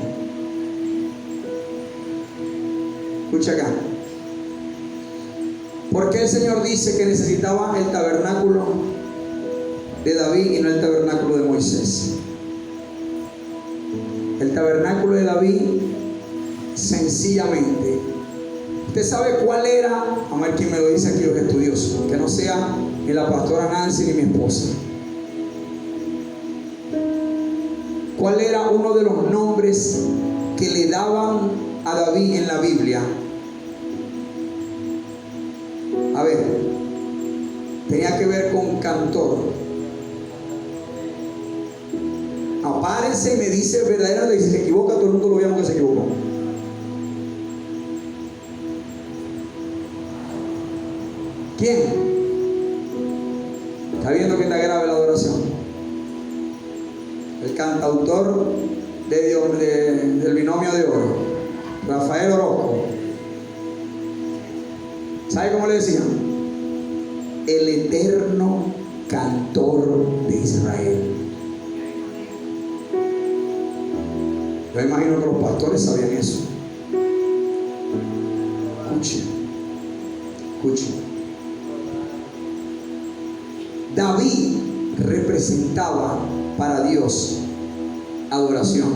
Escucha acá. ¿Por qué el Señor dice que necesitaba el tabernáculo de David y no el tabernáculo de Moisés? El tabernáculo de David, sencillamente, ¿usted sabe cuál era? Vamos a ver quién me lo dice aquí, los estudiosos, que no sea ni la pastora Nancy ni mi esposa. ¿Cuál era uno de los nombres que le daban a David en la Biblia? A ver, tenía que ver con cantor. Apárense y me dice verdadero, y si se equivoca, todo el mundo lo veamos que se equivocó. ¿Quién? ¿Está viendo que está grave la adoración? El cantautor del binomio de oro, Rafael Orozco. ¿Sabe cómo le decían? El eterno cantor de Israel. Yo imagino que los pastores sabían eso. Escuchen. David representaba para Dios adoración.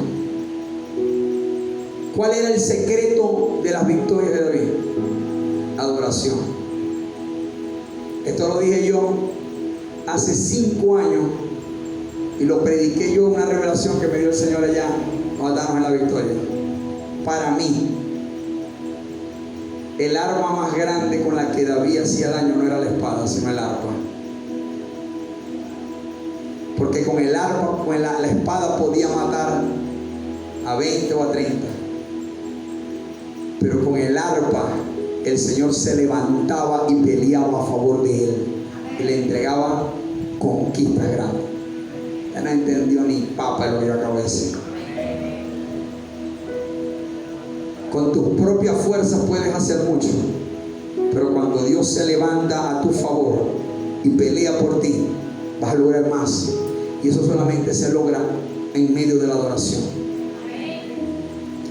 ¿Cuál era el secreto de las victorias de David? Adoración. Esto lo dije yo hace 5 años y lo prediqué yo, una revelación que me dio el Señor allá cuando estábamos en la victoria. Para mí, el arma más grande con la que David hacía daño no era la espada, sino el arpa. Porque con el arpa, con la espada podía matar a 20 o a 30. Pero con el arpa el Señor se levantaba y peleaba a favor de él y le entregaba conquistas grandes. Ya no entendió ni papa lo que yo acabo de decir. Con tus propias fuerzas puedes hacer mucho, pero cuando Dios se levanta a tu favor y pelea por ti, vas a lograr más. Y eso solamente se logra en medio de la adoración.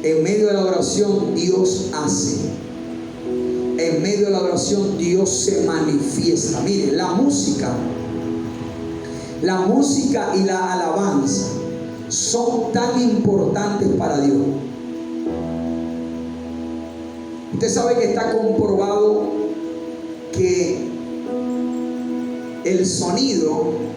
En medio de la adoración Dios hace. En medio de la adoración Dios se manifiesta. Mire, la música y la alabanza son tan importantes para Dios. Usted sabe que está comprobado que el sonido